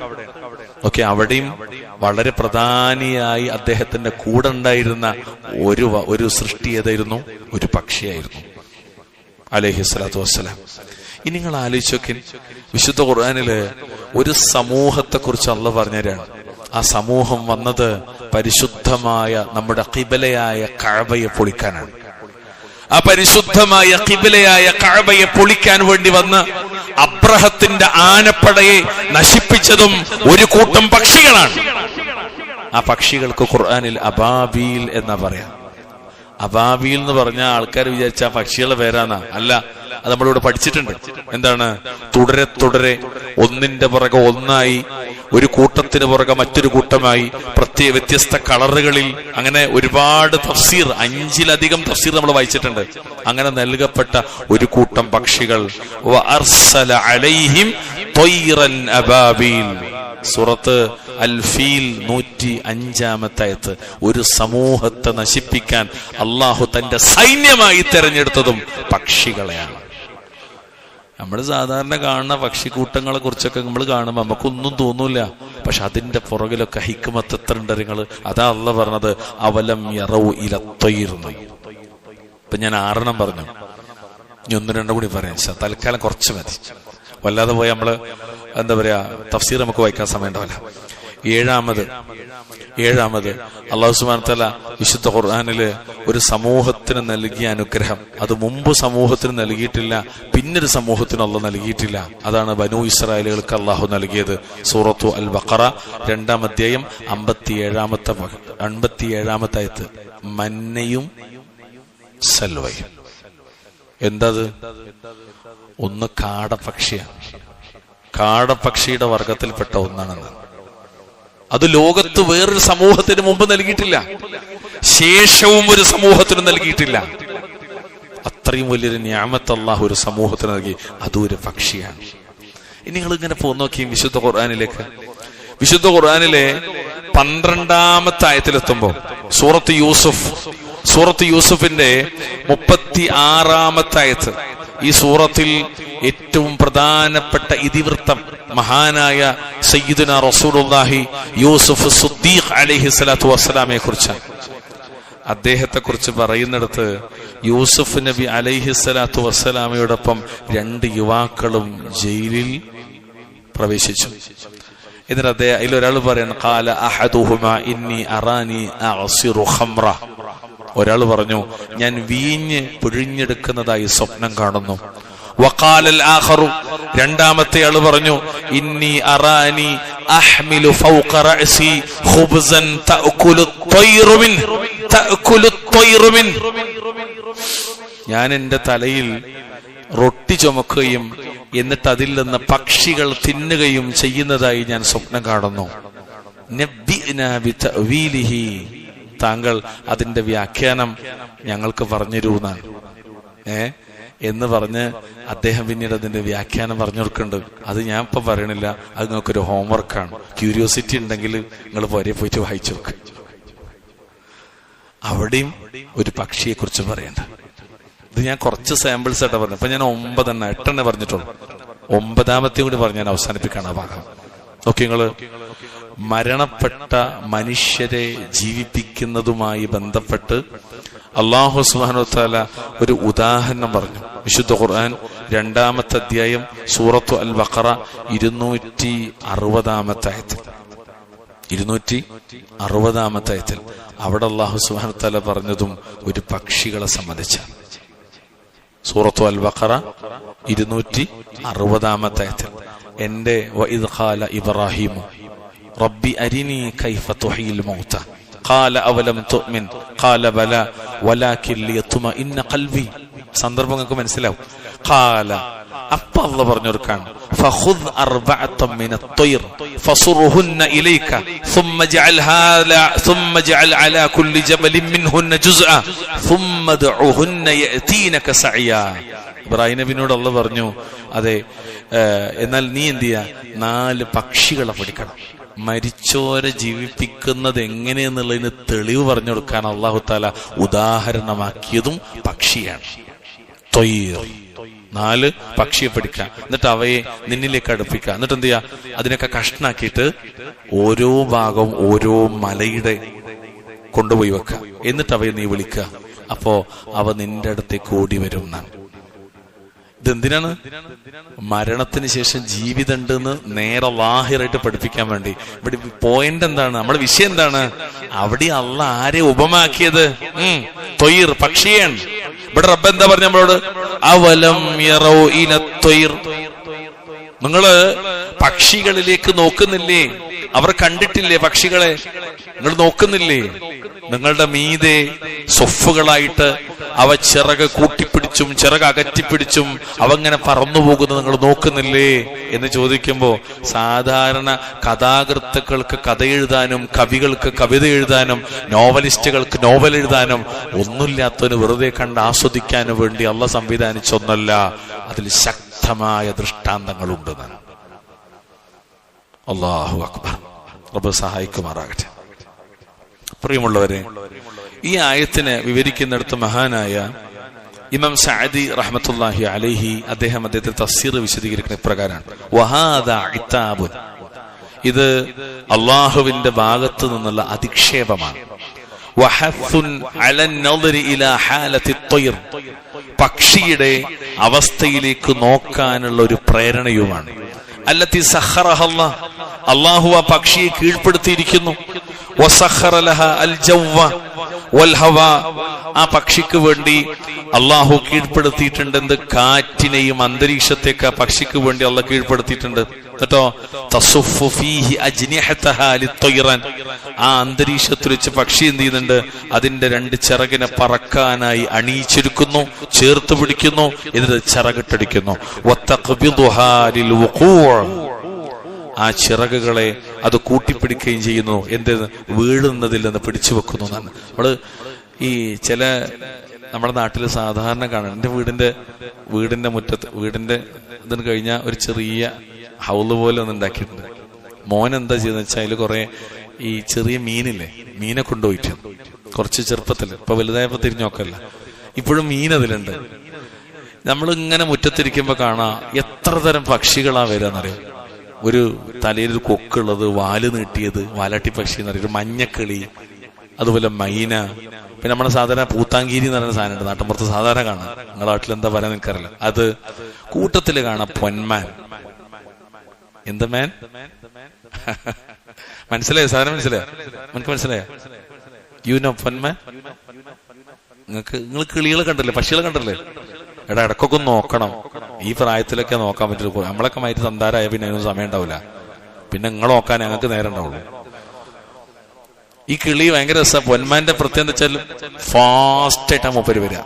ഓക്കെ, അവിടെയും വളരെ പ്രധാനിയായി അദ്ദേഹത്തിന്റെ കൂടെ ഉണ്ടായിരുന്ന ഒരു സൃഷ്ടി ഏതായിരുന്നു? ഒരു പക്ഷിയായിരുന്നു അലൈഹിസ്സലാത്തു വസ്സലാം. ഇനി നിങ്ങൾ ആലോചിച്ചോക്കെ, വിശുദ്ധ ഖുർആനില് ഒരു സമൂഹത്തെ കുറിച്ച് അള്ളാഹ് പറഞ്ഞുതരാണ്. ആ സമൂഹം വന്നത് പരിശുദ്ധമായ നമ്മുടെ ഖിബലയായ കഅബയെ പൊളിക്കാനാണ്. ആ പരിശുദ്ധമായ ഖിബലയായ കഅബയെ പൊളിക്കാൻ വേണ്ടി വന്ന് അബ്രഹത്തിന്റെ ആനപ്പടയെ നശിപ്പിച്ചതും ഒരു കൂട്ടം പക്ഷികളാണ്. ആ പക്ഷികൾക്ക് ഖുർആനിൽ അബാബീൽ എന്നാ പറയാ. അബാബീൽ എന്ന് പറഞ്ഞ ആൾക്കാർ വിചാരിച്ച ആ പക്ഷികളുടെ പേരാന്നാ. അല്ല, അത് നമ്മളിവിടെ പഠിച്ചിട്ടുണ്ട്. എന്താണ്? തുടരെ തുടരെ ഒന്നിന്റെ പുറകെ ഒന്നായി, ഒരു കൂട്ടത്തിന് പുറകെ മറ്റൊരു കൂട്ടമായി, വ്യത്യസ്ത കളറുകളിൽ, അങ്ങനെ ഒരുപാട് തഫ്സീർ, 5-ലധികം തഫ്സീർ നമ്മൾ വായിച്ചിട്ടുണ്ട്. അങ്ങനെ നൽകപ്പെട്ട ഒരു കൂട്ടം പക്ഷികൾ. വഅർസല അലൈഹിം ത്വയ്റൻ അബാബീൽ. സൂറത്ത് അൽ ഫീൽ 105-ാമത്തെ ആയത്ത്. ഒരു സമൂഹത്തെ നശിപ്പിക്കാൻ അള്ളാഹു തന്റെ സൈന്യമായി തെരഞ്ഞെടുത്തതും പക്ഷികളെയാണ്. നമ്മൾ സാധാരണ കാണുന്ന പക്ഷിക്കൂട്ടങ്ങളെ കുറിച്ചൊക്കെ നമ്മൾ കാണുമ്പോൾ നമുക്കൊന്നും തോന്നൂല. പക്ഷെ അതിന്റെ പുറകിലൊക്കെ ഹിക്മത്ത് എത്ര ഉണ്ട് നിങ്ങൾ. അതാ അള്ളാഹ് പറഞ്ഞത് അവലം യറൗ ഇല ത്വയ്ർ. ഇപ്പൊ ഞാൻ 6 പറഞ്ഞു, ഇനി 1-2 കൂടി പറയാം. തൽക്കാലം കുറച്ച് മതി. വല്ലാതെ പോയി നമ്മള് എന്താ പറയാ, തഫ്സീർ നമുക്ക് വായിക്കാൻ സമയം ഉണ്ടാവില്ല. 7-ാമത് അല്ലാഹു സുബ്ഹാനഹു വ തആല വിശുദ്ധ ഖുർആനില് ഒരു സമൂഹത്തിന് നൽകിയ അനുഗ്രഹം, അത് മുമ്പ് സമൂഹത്തിന് നൽകിയിട്ടില്ല, പിന്നൊരു സമൂഹത്തിന് അള്ളാഹ് നൽകിയിട്ടില്ല. അതാണ് ബനൂ ഇസ്രായേലുകൾക്ക് അള്ളാഹു നൽകിയത്. സൂറത്തു അൽ ബഖറ 2-ാം അധ്യായം 57-ാമത്തെ ആയത്ത്. മന്നയും സൽവയും. എന്തത്? ഒന്ന് കാടപ്പക്ഷിയാണ്. കാടപ്പക്ഷിയുടെ വർഗത്തിൽപ്പെട്ട ഒന്നാണെന്ന്. അത് ലോകത്ത് വേറൊരു സമൂഹത്തിന് മുമ്പ് നൽകിയിട്ടില്ല, ശേഷവും ഒരു സമൂഹത്തിന് നൽകിയിട്ടില്ല. അത്രയും വലിയൊരു നിഅമത്ത് അല്ലാഹു ഒരു സമൂഹത്തിന് നൽകി. അതും ഒരു പക്ഷിയാണ്. ഇനി നിങ്ങൾ ഇങ്ങനെ പോന്നു നോക്കി വിശുദ്ധ ഖുർആനിലേക്ക്. വിശുദ്ധ ഖുർആനിലെ 12-ാമത്തെ ആയത്തിലെത്തുമ്പോ സൂറത്ത് യൂസുഫിന്റെ 36-ാമത്തെ ആയത്ത്. ഈ സൂറത്തിൽ ഏറ്റവും പ്രധാനപ്പെട്ട ഇതിവൃത്തം മഹാനായ സയ്യിദുനാ റസൂലുള്ളാഹി യൂസുഫ് സിദ്ദീഖ് അലൈഹിസ്സലാത്തു വസ്സലാമയെ കുറിച്ചാണ്. അദ്ദേഹത്തെ കുറിച്ച് പറയുന്നിടത്ത് യൂസുഫ് നബി അലൈഹിസ്സലാത്തു വസ്സലാമയോടൊപ്പം 2 യുവാക്കളും ജയിലിൽ പ്രവേശിച്ചു. എന്നിട്ട് അതിലൊരാൾ പറയാണ്, ഖാല അഹദുഹുമാ ഇന്നി അറാനി അഅസിറു ഖംറ. ഒരാൾ പറഞ്ഞു, ഞാൻ വീഞ്ഞ് പിഴിഞ്ഞെടുക്കുന്നതായി സ്വപ്നം കാണുന്നു. വഖാലൽ ആഖറു, രണ്ടാമത്തെ ആൾ പറഞ്ഞു, ഇന്നി അറാനി അഹ്മിലു ഫൗഖ റഅസി ഖുബ്സൻ തഅകുലു ത്വയ്റു മിൻ. ഞാൻ എൻ്റെ തലയിൽ റൊട്ടി ചുമക്കുകയും എന്നിട്ട് അതിൽ നിന്ന് പക്ഷികൾ തിന്നുകയും ചെയ്യുന്നതായി ഞാൻ സ്വപ്നം കാണുന്നു. നബ്ബിനാ ബിതഅവീലിഹി, താങ്കൾ അതിന്റെ വ്യാഖ്യാനം ഞങ്ങൾക്ക് പറഞ്ഞുതരൂന്നാണ് എന്ന് പറഞ്ഞ് അദ്ദേഹം പിന്നീട് അതിന്റെ വ്യാഖ്യാനം പറഞ്ഞു കൊടുക്കുന്നുണ്ട്. അത് ഞാൻ ഇപ്പൊ പറയണില്ല, അത് നിങ്ങൾക്കൊരു ഹോംവർക്കാണ്. ക്യൂരിയോസിറ്റി ഉണ്ടെങ്കിൽ നിങ്ങൾ പോരെ പോയിട്ട് വായിച്ചു നോക്ക്. അവിടെയും ഒരു പക്ഷിയെ കുറിച്ച് പറയണ്ട. ഇത് ഞാൻ കുറച്ച് സാമ്പിൾസ് ആയിട്ടാ പറഞ്ഞു. അപ്പൊ ഞാൻ 8 പറഞ്ഞിട്ടുള്ളൂ. 9ാമത്തെയും കൂടി പറഞ്ഞ് ഞാൻ അവസാനിപ്പിക്കാണ് ആ ഭാഗം. ഓക്കെ, നിങ്ങള് മരണപ്പെട്ട മനുഷ്യരെ ജീവിപ്പിക്കുന്നതുമായി ബന്ധപ്പെട്ട് അല്ലാഹു സുബ്ഹാനഹു വ തആല ഒരു ഉദാഹരണം പറഞ്ഞു. വിശുദ്ധ ഖുർആൻ 2ാമത്തെ അധ്യായം സൂറത്തു അൽ ബഖറ 260ാമത്തെ ആയത്തിൽ 260ാമത്തെ ആയത്തിൽ അവിടെ അല്ലാഹു സുബ്ഹാനഹു വ തആല പറഞ്ഞതും ഒരു പക്ഷികളെ സംബന്ധിച്ചാണ്. സൂറത്തു അൽ ബഖറ 260ാമത്തെ ആയത്തിൽ എന്റെ വഇദ് ഖാല ഇബ്രാഹിമു റബ്ബി അരിനി കൈഫ തുഹീൽ മൗത ഖാല അവലം തുഅ്മിൻ ഖാല ബലാ വലാകിൻ ലിയത്മഇന്ന ഖൽബി. സന്ദർഭം നിങ്ങൾക്ക് മനസ്സിലാവും. ഖാല അപ്പ അല്ലാഹു പറഞ്ഞുകൊടുക്കാൻ ഫഖുദ് അർബഅതൻ മിനത് ത്വയ്ർ ഫസുറുഹുന്ന ഇലൈക ثم اجعل على كل جبل منهن جزءا ثم ادعوهن يأتينك سعيا. ഇബ്രാഹിം നബിയോട് അല്ലാഹു പറഞ്ഞു, അതെ, എന്നാൽ നീ എന്ത് ചെയ്യാ, 4 പക്ഷികളെ പഠിക്കണം. മരിച്ചോരെ ജീവിപ്പിക്കുന്നത് എങ്ങനെയെന്നുള്ളതിന് തെളിവ് പറഞ്ഞു കൊടുക്കാൻ അല്ലാഹു തആല ഉദാഹരണമാക്കിയതും പക്ഷിയാണ്. ത്വയ്ർ, 4 പക്ഷിയെ പഠിക്കുക, എന്നിട്ട് അവയെ നിന്നിലേക്ക് അടുപ്പിക്കുക, എന്നിട്ട് എന്ത് ചെയ്യാ, അതിനൊക്കെ കഷ്ണാക്കിയിട്ട് ഓരോ ഭാഗവും ഓരോ മലയുടെ കൊണ്ടുപോയി വെക്കുക. എന്നിട്ട് അവയെ നീ വിളിക്കുക. അപ്പോ അവ നിന്റെ അടുത്തേക്ക് ഓടി വരും എന്നാണ്. ഇതെന്തിനാണ്? മരണത്തിന് ശേഷം ജീവിതം ഉണ്ടെന്ന് നേരെ ലാഹിറായിട്ട് പഠിപ്പിക്കാൻ വേണ്ടി. ഇവിടെ പോയിന്റ് എന്താണ്, നമ്മുടെ വിഷയം എന്താണ്? അവിടെ അള്ളാഹ് ആരെ ഉപമാക്കിയത്? ത്വയ്ർ, പക്ഷിയാണ്. ഇവിടെ റബ്ബ് എന്താ പറഞ്ഞ നമ്മളോട്? അവലം യറൗ ഇല ത്വയ്ർ, നിങ്ങള് പക്ഷികളിലേക്ക് നോക്കുന്നില്ലേ? അവർ കണ്ടിട്ടില്ലേ പക്ഷികളെ? നിങ്ങൾ നോക്കുന്നില്ലേ? നിങ്ങളുടെ മീതെ സൊഫുകളായിട്ട് അവ ചിറക് കൂട്ടിപ്പിടിച്ചും ചിറക് അകറ്റിപ്പിടിച്ചും അവങ്ങനെ പറന്നു പോകുന്നത് നിങ്ങൾ നോക്കുന്നില്ലേ എന്ന് ചോദിക്കുമ്പോ, സാധാരണ കഥാകൃത്തുക്കൾക്ക് കഥ എഴുതാനും കവികൾക്ക് കവിത എഴുതാനും നോവലിസ്റ്റുകൾക്ക് നോവൽ എഴുതാനും ഒന്നുമില്ലാത്തവന് വെറുതെ കണ്ട് ആസ്വദിക്കാനും വേണ്ടി അള്ളാഹ് സംവിധാനിച്ചൊന്നല്ല, അതിൽ ശക്തമായ ദൃഷ്ടാന്തങ്ങളുണ്ടെന്നാണ്. അല്ലാഹു അക്ബർ. റബ്ബ് സഹായിക്കുമാറാകട്ടെ. പ്രിയമുള്ളവരെ, ഈ ആയത്തിനെ വിവരിക്കുന്നിടത്ത് മഹാനായ ഇമാം സഅദി റഹ്മത്തുള്ളാഹി അലൈഹി അദ്ദേഹത്തിന്റെ തഫ്സീർ വിശദീകരിക്കുന്ന ഇപ്രകാരമാണ്: വഹാദാ ഇതാബുൻ, ഇത് അല്ലാഹുവിന്റെ ഭാഗത്തു നിന്നുള്ള അധിക്ഷേപമാണ്. വഹഫുൻ അലൻ നദരി ഇലാ ഹാലത്തി ത്വയ്ർ, പക്ഷിയുടെ അവസ്ഥയിലേക്ക് നോക്കാനുള്ള ഒരു പ്രേരണയുമാണ്. അല്ലത്തി സഖറഹ അല്ലാഹ്, അല്ലാഹു ആ പക്ഷിയെ കീഴ്പ്പെടുത്തിയിരിക്കുന്നു. വസഖറ ലഹ അൽ ജവ്വ വൽ ഹവാ, ആ പക്ഷിക്ക് വേണ്ടി അല്ലാഹു കീഴ്പ്പെടുത്തിയിട്ടുണ്ട്. എന്ത്? കാറ്റിനെയും അന്തരീക്ഷത്തേക്ക് ആ പക്ഷിക്ക് വേണ്ടി അല്ലാഹു കീഴ്പ്പെടുത്തിയിട്ടുണ്ട്. കേട്ടോ, തസുഫു ഫീഹി അജ്നിഹതഹാ ലിത്വയ്റാൻ, ആ അന്തരീക്ഷത്തിൽ വെച്ച് പക്ഷി എന്ത് ചെയ്യുന്നുണ്ട്? അതിന്റെ 2 ചിറകിനെ പറക്കാനായി അണിയിച്ചൊരുക്കുന്നു, ചേർത്ത് പിടിക്കുന്നു, എന്നിട്ട് ചിറകിട്ടടിക്കുന്നു. വതഖ്ബിദുഹാ ലിൽ വുഖൂ', ആ ചിറകുകളെ അത് കൂട്ടിപ്പിടിക്കുകയും ചെയ്യുന്നു. എന്ത്? വീഴുന്നതിൽ നിന്ന് പിടിച്ചു വെക്കുന്നു എന്നാണ്. നമ്മള് ഈ ചില നമ്മുടെ നാട്ടിൽ സാധാരണ കാണാം. എന്റെ വീടിന്റെ മുറ്റത്ത്, വീടിന്റെ ഇതിന് കഴിഞ്ഞാൽ ഒരു ചെറിയ ഹൗള് പോലെ ഒന്ന് ഉണ്ടാക്കിയിട്ടുണ്ട്. മോൻ എന്താ ചെയ്തെന്ന് വെച്ചാൽ അതിൽ കുറെ ഈ ചെറിയ മീനില്ലേ, മീനെ കൊണ്ടുപോയിട്ട് കുറച്ച് ചെറുപ്പത്തില്, ഇപ്പൊ വലുതായപ്പോ തിരിഞ്ഞു നോക്കല്ല, ഇപ്പോഴും മീൻ അതിലുണ്ട്. നമ്മളിങ്ങനെ മുറ്റത്തിരിക്കുമ്പോ കാണാം എത്ര തരം പക്ഷികളാ വരാന്നറിയാം. ഒരു തലയിലൊരു കൊക്കുള്ളത്, വാല് നീട്ടിയത് വാലാട്ടി പക്ഷി എന്നറിയാം, ഒരു മഞ്ഞക്കിളി, അതുപോലെ മൈന, പിന്നെ നമ്മുടെ സാധാരണ പൂത്താങ്കീരി എന്ന് പറയുന്ന സാധനം ഉണ്ട് നാട്ടിൻപുറത്ത് സാധാരണ കാണാം. നിങ്ങളുടെ നാട്ടിൽ എന്താ പറയാൻ നിൽക്കാറില്ല. അത് കൂട്ടത്തില് കാണാം പൊന്മാൻ. എന്ത് മാൻ? മനസ്സിലായോ സാധനം? മനസ്സിലായോ? നിനക്ക് മനസ്സിലായോ? യുനോ പൊന്മാൻ? നിങ്ങൾ കിളികളെ കണ്ടല്ലേ, പക്ഷികളെ കണ്ടല്ലേ? എടാ, ഇടക്കൊക്കെ നോക്കണം. ഈ പ്രായത്തിലൊക്കെ നോക്കാൻ പറ്റുള്ളൂ. നമ്മളൊക്കെ മാറ്റി സന്താരമായ പിന്നെ അതിനൊന്നും സമയം ഉണ്ടാവില്ല. പിന്നെ നിങ്ങൾ നോക്കാൻ ഞങ്ങൾക്ക് നേരം ഉണ്ടാവുള്ളൂ. ഈ കിളി ഭയങ്കര രസമാണ്. പൊന്മാന്റെ പ്രത്യേകത എന്ന് വെച്ചാൽ ഫാസ്റ്റ് ആയിട്ടാ മൂപ്പര് വരിക.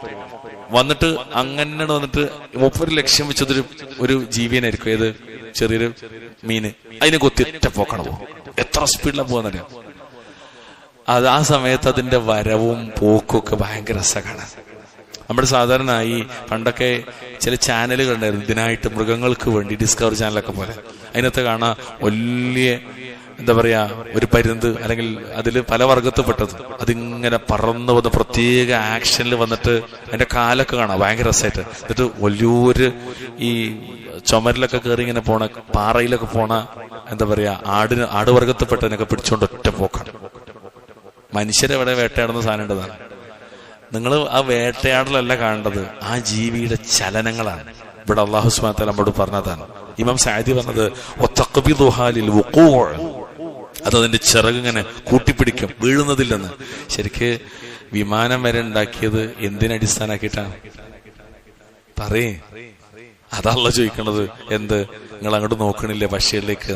വന്നിട്ട് അങ്ങനെ വന്നിട്ട് മൂപ്പര് ലക്ഷ്യം വെച്ചതൊരു ഒരു ജീവിയനായിരിക്കും. ഏത്? ചെറിയൊരു മീന്. അതിനെ കൊത്തി ഒറ്റ പോക്കണ പോകും. എത്ര സ്പീഡിലാണ് പോകുന്നറിയാം. അത് ആ സമയത്ത് അതിന്റെ വരവും പോക്കും ഒക്കെ ഭയങ്കര രസമാണ്. നമ്മുടെ സാധാരണ ഈ പണ്ടൊക്കെ ചില ചാനലുകൾ ഉണ്ടായിരുന്നു ഇതിനായിട്ട്, മൃഗങ്ങൾക്ക് വേണ്ടി, ഡിസ്കവറി ചാനലൊക്കെ പോലെ. അതിനകത്ത് കാണാൻ വലിയ എന്താ പറയാ, ഒരു പരുന്ത് അല്ലെങ്കിൽ അതിൽ പല വർഗത്തിൽപ്പെട്ടത് അതിങ്ങനെ പറന്നു വന്ന് പ്രത്യേക ആക്ഷനിൽ വന്നിട്ട് അതിന്റെ കാലൊക്കെ കാണാം ഭയങ്കര രസമായിട്ട്. എന്നിട്ട് വലിയൊരു ഈ ചുമരിലൊക്കെ കയറി ഇങ്ങനെ പോണ, പാറയിലൊക്കെ പോണ എന്താ പറയാ ആട് വർഗത്തിൽപ്പെട്ടതിനൊക്കെ പിടിച്ചോണ്ട് ഒറ്റ പോക്കാണ്. മനുഷ്യരെവിടെ വേട്ടയാടുന്ന സാധനം ഉണ്ടതാണ്. നിങ്ങൾ ആ വേട്ടയാടലല്ല കാണേണ്ടത്, ആ ജീവിയുടെ ചലനങ്ങളാണ്. ഇവിടെ അല്ലാഹു സുബ്ഹാനഹു വ തആല നമ്മോട് പറഞ്ഞതാണ്. ഇമാം സഅദി പറഞ്ഞത് അതതിന്റെ ചിറകിങ്ങനെ കൂട്ടിപ്പിടിക്കും, വീഴുന്നതില്ലെന്ന്. ശരിക്ക് വിമാനം വരെ ഉണ്ടാക്കിയത് എന്തിനടിസ്ഥാനാക്കിയിട്ടാണ് പറയേ? അതല്ല ചോദിക്കണത്. എന്ത് നിങ്ങൾ അങ്ങോട്ട് നോക്കണില്ലേ പക്ഷികളിലേക്ക്?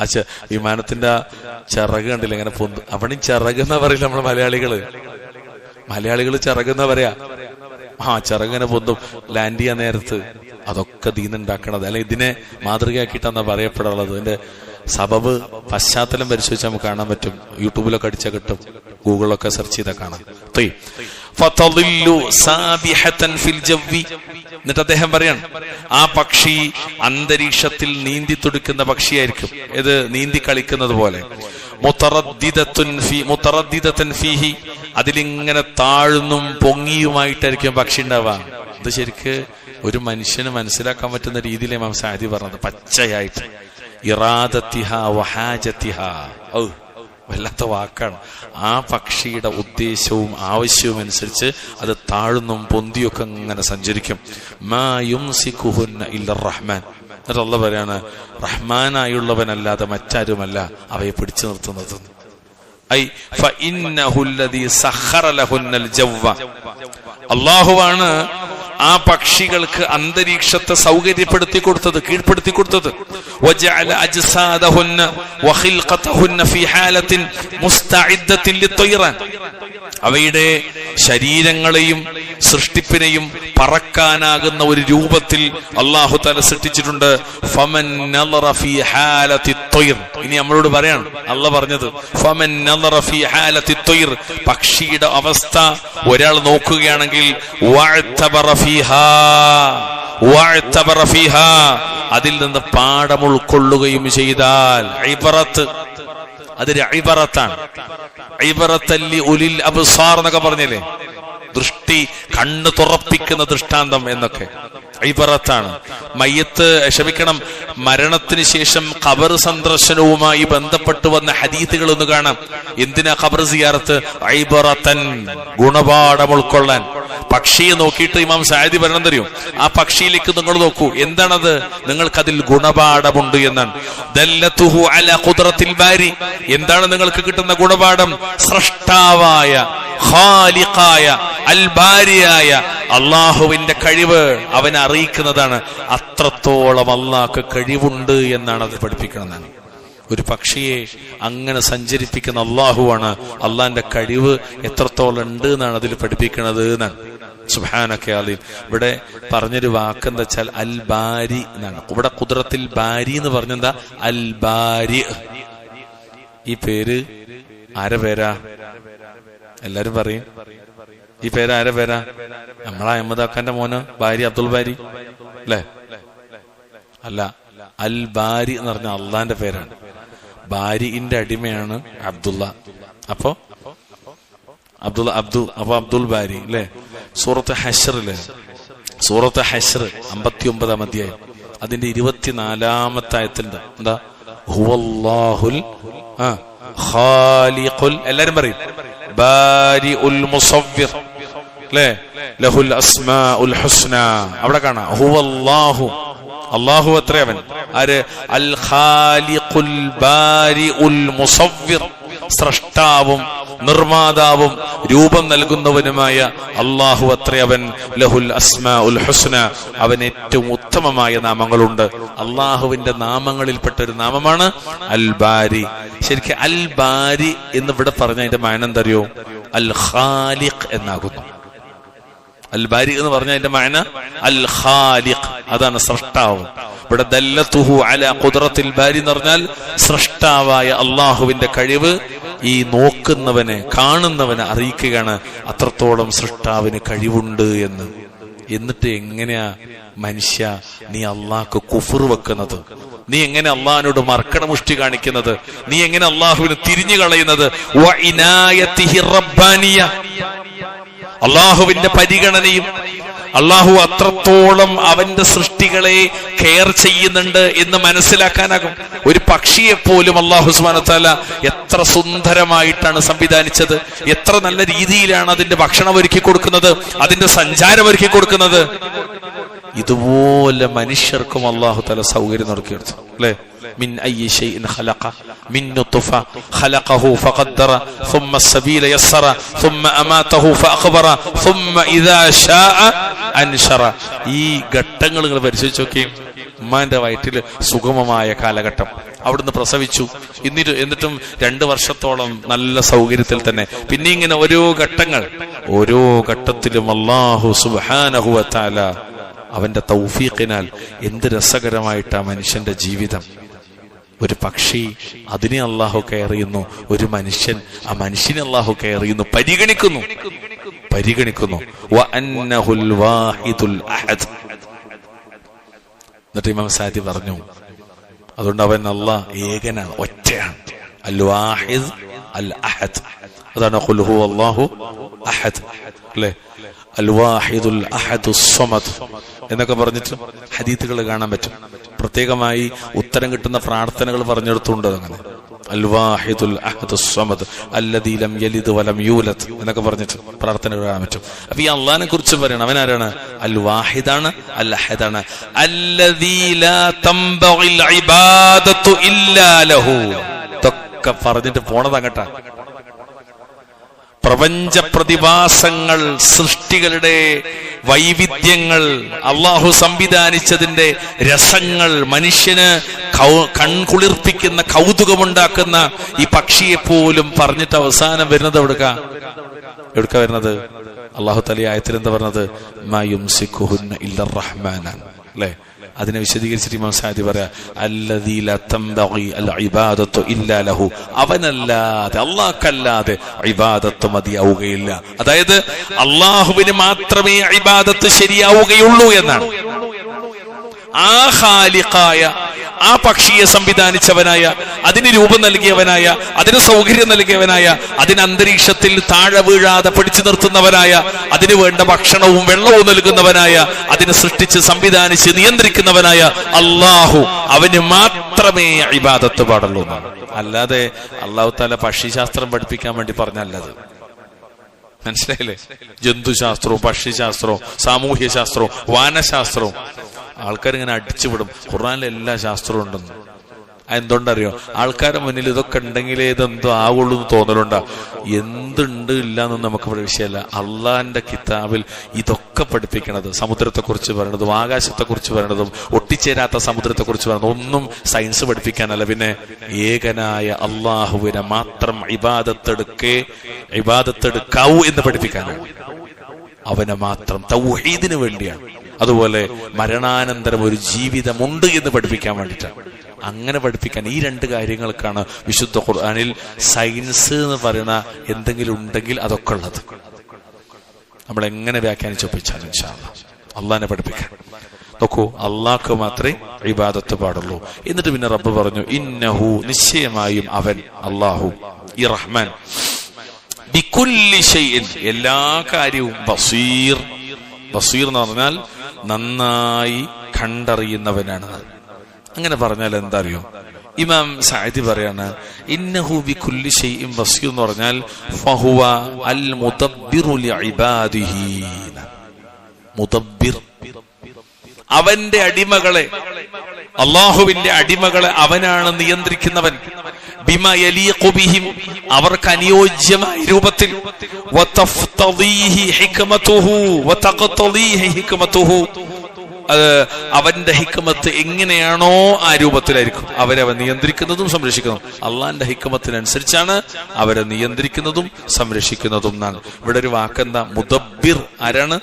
ആ വിമാനത്തിന്റെ ആ ചിറക് കണ്ടില്ല ഇങ്ങനെ പൊന്ത്. അവിടെ ചിറക് എന്നാ പറയില്ല നമ്മള് മലയാളികള് ചിറക് എന്നാ പറയാ. ചിറകിനെ പൊന്തും ലാൻഡ് ചെയ്യാൻ നേരത്ത്. അതൊക്കെ ദീനുണ്ടാക്കണത്, അല്ലെ ഇതിനെ മാതൃകയാക്കിയിട്ടാന്നാ പറയപ്പെടാനുള്ളത്. ഇതിന്റെ സബബ് പശ്ചാത്തലം പരിശോധിച്ചാൽ നമുക്ക് കാണാൻ പറ്റും. യൂട്യൂബിലൊക്കെ അടിച്ചാൽ കിട്ടും, ഗൂഗിളിലൊക്കെ സെർച്ച് ചെയ്താൽ കാണാം. എന്നിട്ട് അദ്ദേഹം പറയാണ്, ആ പക്ഷി അന്തരീക്ഷത്തിൽ നീന്തി തുടിക്കുന്ന പക്ഷിയായിരിക്കും. ഇത് നീന്തി കളിക്കുന്നത് പോലെ. അതിലിങ്ങനെ താഴ്ന്നും പൊങ്ങിയുമായിട്ടായിരിക്കും പക്ഷി ഉണ്ടാവുക. ഇത് ശരിക്ക് ഒരു മനുഷ്യന് മനസ്സിലാക്കാൻ പറ്റുന്ന രീതിയിൽ ഇമാം സഅദി പറഞ്ഞത് പച്ചയായിട്ട്. ഇറാദത്തിഹ വഹാജത്തിഹ, വല്ലാത്ത വാക്കാണ്. ആ പക്ഷിയുടെ ഉദ്ദേശവും ആവശ്യവും അനുസരിച്ച് അത് താഴ്ന്നും പൊന്തിയൊക്കെ ഇങ്ങനെ സഞ്ചരിക്കും. മാ യുംസികുഹുന്ന ഇല്ലർ റഹ്മാൻ. എന്നിട്ട് അല്ലാഹു പറയാണ്, റഹ്മാനായുള്ളവനല്ലാതെ മറ്റാരുമല്ല അവയെ പിടിച്ചു നിർത്തുന്നത്. അല്ലാഹുവാണ് ആ പക്ഷികൾക്ക് അന്തരീക്ഷത്തെ സൗകര്യപ്പെടുത്തി കൊടുത്തത്, കീഴ്പ്പെടുത്തി കൊടുത്തത്. അവയുടെ ശരീരങ്ങളെയും സൃഷ്ടിപ്പിനെയും പറക്കാനാകുന്ന ഒരു രൂപത്തിൽ അല്ലാഹു തആല സൃഷ്ടിച്ചിട്ടുണ്ട്. ഫമൻ നളറ ഫീ ഹാലത്തി ത്വയ്ർ. ഇനി നമ്മളോട് പറയാണ് അല്ലാഹു പറഞ്ഞത്, ഫമൻ നളറ ഫീ ഹാലത്തി ത്വയ്ർ, പക്ഷിയുടെ അവസ്ഥ ഒരാൾ നോക്കുകയാണെങ്കിൽ വഅതബറ ഫീഹാ, അതിൽ നിന്ന് പാഠം ഉൾക്കൊള്ളുകയും ചെയ്താൽ, ഇബറത്ത്, അതൊരു ഇബറത്താണ്. ഇബറത്തല്ലി ഉലിൽ അബ്സാർ എന്നൊക്കെ പറഞ്ഞില്ലേ, ദൃഷ്ടി, കണ്ണ് തുറപ്പിക്കുന്ന ദൃഷ്ടാന്തം എന്നൊക്കെ ഇബറത്താണ്. മരണത്തിന് ശേഷം ഖബർ സന്ദർശനവുമായി ബന്ധപ്പെട്ട് വന്ന ഹദീസുകൾ ഒന്ന് കാണാം. എന്തിനാ ഖബർ സിയാറത്ത്? ഇബറത്തൻ, ഗുണപാഠം ഉൾക്കൊള്ളാൻ. പക്ഷിയെ നോക്കിയിട്ട് ഇമാം സഅദി പറയണം തരും, ആ പക്ഷിയിലേക്ക് നിങ്ങൾ നോക്കൂ, എന്താണത്? നിങ്ങൾക്കതിൽ ഗുണപാഠമുണ്ട് എന്നാണ്. ദല്ലതുഹു അലാ ഖുദ്റത്തിൽ ബാരി, എന്താണ് നിങ്ങൾക്ക് കിട്ടുന്ന ഗുണപാഠം? സ്രഷ്ടാവായ, ഖാലിഖായ, അൽബാരിയായ അള്ളാഹുവിന്റെ കഴിവ് അവനെ അറിയിക്കുന്നതാണ്. അത്രത്തോളം അള്ളാഹ്ക്ക് കഴിവുണ്ട് എന്നാണ് അത് പഠിപ്പിക്കുന്നത്. ഒരു പക്ഷിയെ അങ്ങനെ സഞ്ചരിപ്പിക്കുന്ന അള്ളാഹുവാണ്. അള്ളാഹിന്റെ കഴിവ് എത്രത്തോളം ഉണ്ട് എന്നാണ് അതിൽ പഠിപ്പിക്കുന്നത് എന്നാണ്. സുബ്ഹാനക അലീം. ഇവിടെ പറഞ്ഞൊരു വാക്കെന്താ വെച്ചാൽ അൽ ബാരി എന്നാണ്. ഇവിടെ ഖുദ്റത്തിൽ ബാരി എന്ന് പറഞ്ഞെന്താ? അൽ ബാരി. ഈ പേര് ആരെ പേരാ? എല്ലാരും പറയും, ഈ പേര് ആരെ പേരാ? നമ്മളെ അഹമ്മദാക്കാന്റെ മോന് ബാരി, അബ്ദുൽ ബാരി അല്ലേ? അല്ല, അൽ ബാരി എന്ന് പറഞ്ഞ അള്ളാന്റെ പേരാണ്. ബാരിന്റെ അടിമയാണ് അബ്ദുള്ള. അപ്പൊ അബ്ദുൽ ബാരി അല്ലേ? സൂറത്ത് ഹശ്റില്, സൂറത്ത് ഹശ്ർ 59-ാം അധ്യായം അതിന്റെ 24-ാമത്തെ ആയത്തുണ്ട്. എന്താ? ഹുവല്ലാഹുൽ ഖാലിഖുൽ, എല്ലാരും പറയും ബാരിഉൽ മുസവ്വിർ അല്ലേ? ലഹുൽ അസ്മാഉൽ ഹുസ്ന. അവിടെ കാണാം ഹുവല്ലാഹു, അല്ലാഹു അത്രേ അവൻ. ആര്? അൽ ഖാലിഖുൽ ബാരിഉൽ മുസവ്വിർ, സ്രഷ്ടാവും നിർമ്മാതാവും രൂപം നൽകുന്നവനുമായ അല്ലാഹു അത്രേ അവൻ. ലഹുൽ അസ്മാഉൽ ഹുസ്ന, അവൻ ഏറ്റവും ഉത്തമമായ നാമങ്ങളുണ്ട്. അള്ളാഹുവിന്റെ നാമങ്ങളിൽപ്പെട്ട ഒരു നാമമാണ് അൽ ബാരി. ശരിക്കും അൽ ബാരി എന്ന് ഇവിടെ പറഞ്ഞ അതിന്റെ മഅന എന്തറിയോ? അൽ ഖാലിഖ് എന്നാകുന്നു. അൽ ബാരി എന്ന് പറഞ്ഞ അതിന്റെ മഅന അൽ ഖാലിഖ്, അതാണ് സ്രഷ്ടാവ്. ഇവിടെ ദല്ലതുഹു അലാ ഖുദ്റത്തിൽ ബാരി എന്ന് പറഞ്ഞാൽ സ്രഷ്ടാവായ അള്ളാഹുവിന്റെ കഴിവ് ഈ നോക്കുന്നവനെ, കാണുന്നവനെ അറിയിക്കുകയാണ് അത്രത്തോളം സൃഷ്ടാവിന് കഴിവുണ്ട് എന്ന്. എന്നിട്ട് എങ്ങനെയാ മനുഷ്യ നീ അള്ളാഹ്ക്ക് കുഫർ വെക്കുന്നത്? നീ എങ്ങനെ അള്ളാഹിനോട് മർക്കട മുഷ്ടി കാണിക്കുന്നത്? നീ എങ്ങനെ അള്ളാഹുവിന് തിരിഞ്ഞു കളയുന്നത്? അള്ളാഹുവിന്റെ പരിഗണനയും അള്ളാഹു അത്രത്തോളം അവന്റെ സൃഷ്ടികളെ കെയർ ചെയ്യുന്നുണ്ട് എന്ന് മനസ്സിലാക്കാനാകും. ഒരു പക്ഷിയെ പോലും അള്ളാഹു സുബ്ഹാനഹു വ തആല എത്ര സുന്ദരമായിട്ടാണ് സംവിധാനിച്ചത്, എത്ര നല്ല രീതിയിലാണ് അതിന്റെ ഭക്ഷണം ഒരുക്കി കൊടുക്കുന്നത്, അതിന്റെ സഞ്ചാരം ഒരുക്കി കൊടുക്കുന്നത്. ഇതുപോലെ മനുഷ്യർക്കും അള്ളാഹു തആല സൗകര്യം ഒരുക്കിയെടുത്തു അല്ലെ? മിൻ അയ്യി ശൈഇൻ ഖലഖ മിൻ നുത്ഫ ഖലഖഹു ഫഖദ്ദറ ثم السبيل يسر ثم أماته فأقبر ثم إذا شاء أنشر. ഈ ഘട്ടങ്ങൾ നിങ്ങൾ പരിശോധിച്ച് നോക്കി. ഉമ്മാന്റെ വയറ്റിൽ സുഗമമായ കാലഘട്ടം, അവിടുന്ന് പ്രസവിച്ചു, എന്നിട്ടും 2 വർഷത്തോളം നല്ല സൗകര്യത്തിൽ തന്നെ. പിന്നെ ഇങ്ങനെ ഓരോ ഘട്ടത്തിലും അല്ലാഹു സുബ്ഹാനഹു വ തആല അവന്റെ തൗഫീഖിനാൽ എന്ത് രസകരമായിട്ടാ മനുഷ്യന്റെ ജീവിതം. ഒരു പക്ഷി അതിനെ അള്ളാഹു കെയർ ചെയ്യുന്നു, ഒരു മനുഷ്യൻ ആ മനുഷ്യനെ അള്ളാഹു കെയർ ചെയ്യുന്നു, പരിഗണിക്കുന്നു. വഅന്നഹുൽ വാഹിദുൽ അഹദ്. എന്നിട്ട് ഇമാം സാദി പറഞ്ഞു, അതുകൊണ്ട് അവൻ അല്ലാഹ് ഏകനാണ്, ഒറ്റയാണ്. അൽ വാഹിദ് അൽ അഹദ്, അതാണ് ഖുൽ ഹുവല്ലാഹു അഹദ് അല്ലേ? അൽ വാഹിദുൽ അഹദുസ് സമദ് എന്നൊക്കെ പറഞ്ഞിട്ട് ഹദീത്തുകൾ കാണാൻ പറ്റും. പ്രത്യേകമായി ഉത്തരം കിട്ടുന്ന പ്രാർത്ഥനകൾ പറഞ്ഞെടുത്തുണ്ട്. അങ്ങനെ അൽ വാഹിദുൽ അഹദുസ് സമദ് അല്ലദീ ലം യലിദ് വലം യൂലദ് എന്നൊക്കെ പറഞ്ഞിട്ട് പ്രാർത്ഥനകൾ കാണാൻ പറ്റും. അപ്പൊ ഈ അള്ളാഹിനെ കുറിച്ച് പറയണം. അവൻ ആരാണ്? അൽ വാഹിദാണ്, അൽ അഹദാണ്. അല്ലദീ ലാ തംബഗിൽ ഇബാദത്തു ഇല്ലാ ലഹു. ഇതൊക്കെ പറഞ്ഞിട്ട് പോണതങ്ങട്ടാ. പ്രപഞ്ച പ്രതിഭാസങ്ങൾ, സൃഷ്ടികളുടെ വൈവിധ്യങ്ങൾ, അള്ളാഹു സംവിധാനിച്ചതിന്റെ രസങ്ങൾ, മനുഷ്യന് കൺകുളിർപ്പിക്കുന്ന കൗതുകമുണ്ടാക്കുന്ന ഈ പക്ഷിയെ പോലും പറഞ്ഞിട്ട് അവസാനം വരുന്നത് എവിടുക്ക വരുന്നത്? അള്ളാഹു തആല ആയത്തിൽ എന്താ പറഞ്ഞത്? മാ യുംസികുഹുന്ന ഇല്ലർ റഹ്മാൻ അല്ലേ? അതിനെ വിശദീകരിച്ചിട്ട് ഇമാം സാദി പറയാ, അല്ലദീ ലാ തംബഗി അൽ ഇബാദത്തു ഇല്ലാ ലഹു. അവനല്ലാതെ, അല്ലാഹുക്കല്ലാതെ ഇബാദത്ത് മതിയാവുകയില്ല. അതായത് അള്ളാഹുവിന് മാത്രമേ ഇബാദത്ത് ശരിയാവുകയുള്ളൂ എന്നാണ്. ആ ഖാലിഖായ, ആ പക്ഷിയെ സംവിധാനിച്ചവനായ, അതിന് രൂപം നൽകിയവനായ, അതിന് സൗകര്യം നൽകിയവനായ, അതിന് അന്തരീക്ഷത്തിൽ താഴെ വീഴാതെ പിടിച്ചു നിർത്തുന്നവനായ, അതിന് വേണ്ട ഭക്ഷണവും വെള്ളവും നൽകുന്നവനായ, അതിനെ സൃഷ്ടിച്ച് സംവിധാനിച്ച് നിയന്ത്രിക്കുന്നവനായ അള്ളാഹു, അവന് മാത്രമേ ഇബാദത്ത് പാടുള്ളൂ എന്നാണ്. അല്ലാതെ അള്ളാഹു തആല പക്ഷിശാസ്ത്രം പഠിപ്പിക്കാൻ വേണ്ടി പറഞ്ഞല്ലത്. മനസ്സിലായില്ലേ? ജന്തുശാസ്ത്രവും പക്ഷിശാസ്ത്രവും സാമൂഹ്യ ശാസ്ത്രവും വാനശാസ്ത്രവും ആൾക്കാരിങ്ങനെ അടിച്ചുവിടും. ഖുർആനിൽ എല്ലാ ശാസ്ത്രവും ഉണ്ടെന്ന്. എന്തുകൊണ്ടറിയോ? ആൾക്കാരുടെ മുന്നിൽ ഇതൊക്കെ ഉണ്ടെങ്കിലേ ഇതെന്തോ ആവുള്ളൂ എന്ന് തോന്നലുണ്ടാ. എന്തുണ്ട് ഇല്ല എന്നൊന്നും നമുക്ക് ഇവിടെ വിഷയമല്ല. അള്ളാഹിന്റെ കിതാബിൽ ഇതൊക്കെ പഠിപ്പിക്കണത്, സമുദ്രത്തെക്കുറിച്ച് പറയണതും ആകാശത്തെക്കുറിച്ച് പറയണതും ഒട്ടിച്ചേരാത്ത സമുദ്രത്തെക്കുറിച്ച് പറയണതും ഒന്നും സയൻസ് പഠിപ്പിക്കാനല്ല, പിന്നെ ഏകനായ അള്ളാഹുവിനെ മാത്രം ഇബാദത്തെടുക്കാവൂ എന്ന് പഠിപ്പിക്കാനാണ്. അവനെ മാത്രം തൗഹീദിന് വേണ്ടിയാണ്. അതുപോലെ മരണാനന്തരം ഒരു ജീവിതമുണ്ട് എന്ന് പഠിപ്പിക്കാൻ വേണ്ടിയിട്ടാണ്. അങ്ങനെ പഠിപ്പിക്കാൻ ഈ 2 കാര്യങ്ങൾക്കാണ് വിശുദ്ധ ഖുർആനിൽ സയൻസ് എന്ന് പറയുന്ന എന്തെങ്കിലും ഉണ്ടെങ്കിൽ അതൊക്കെ ഉള്ളത്. നമ്മൾ എങ്ങനെ വ്യാഖ്യാനിച്ചൊപ്പിച്ചാലും ഇൻഷാ അല്ലാഹ് അള്ളാഹിനെ പഠിപ്പിക്കാൻ നോക്കൂ. അള്ളാഹ്ക്ക് മാത്രമേ ഇബാദത്ത് പാടുള്ളൂ. എന്നിട്ട് പിന്നെ റബ്ബ് പറഞ്ഞു, ഇന്നഹു, നിശ്ചയമായും അവൻ അള്ളാഹു, ഈ റഹ്മാൻ, ബികുല്ലി ഷൈഇൻ, എല്ലാ കാര്യവും, ബസീർ. ബസീർ എന്ന് പറഞ്ഞാൽ നന്നായി കണ്ടറിയുന്നവനാണ്. അങ്ങനെ പറഞ്ഞാൽ എന്താ അറിയോ? ഇമാം സഅദി പറയാണ്, ഇന്നഹു ബികുല്ലി ഷൈഇൻ ബസീർ എന്ന് പറഞ്ഞാൽ ഫഹുവ അൽ മുദബ്ബിറു ലിഇബാദിഹി. മുദബ്ബിർ, അവന്റെ അടിമകളെ, അള്ളാഹുവിന്റെ അടിമകളെ അവനാണ് നിയന്ത്രിക്കുന്നവൻ. ബിമാ യലീഖു ബിഹിം, അവർക്ക് അനുയോജ്യമായ രൂപത്തിൽ. വതഫ്തദീഹി ഹിക്മതുഹു വതഖ്തദീഹി ഹിക്മതുഹു, അവന്റെ ഹിക്മത്ത് എങ്ങനെയാണോ ആ രൂപത്തിലായിരിക്കും അവരവൻ നിയന്ത്രിക്കുന്നതും സംരക്ഷിക്കുന്നതും. അള്ളാന്റെ ഹിക്മത്തിനനുസരിച്ചാണ് അവരെ നിയന്ത്രിക്കുന്നതും സംരക്ഷിക്കുന്നതും എന്നാണ്. ഇവിടെ ഒരു വാക്കെന്താ? മുദബ്ബിർ. ആരാണ്?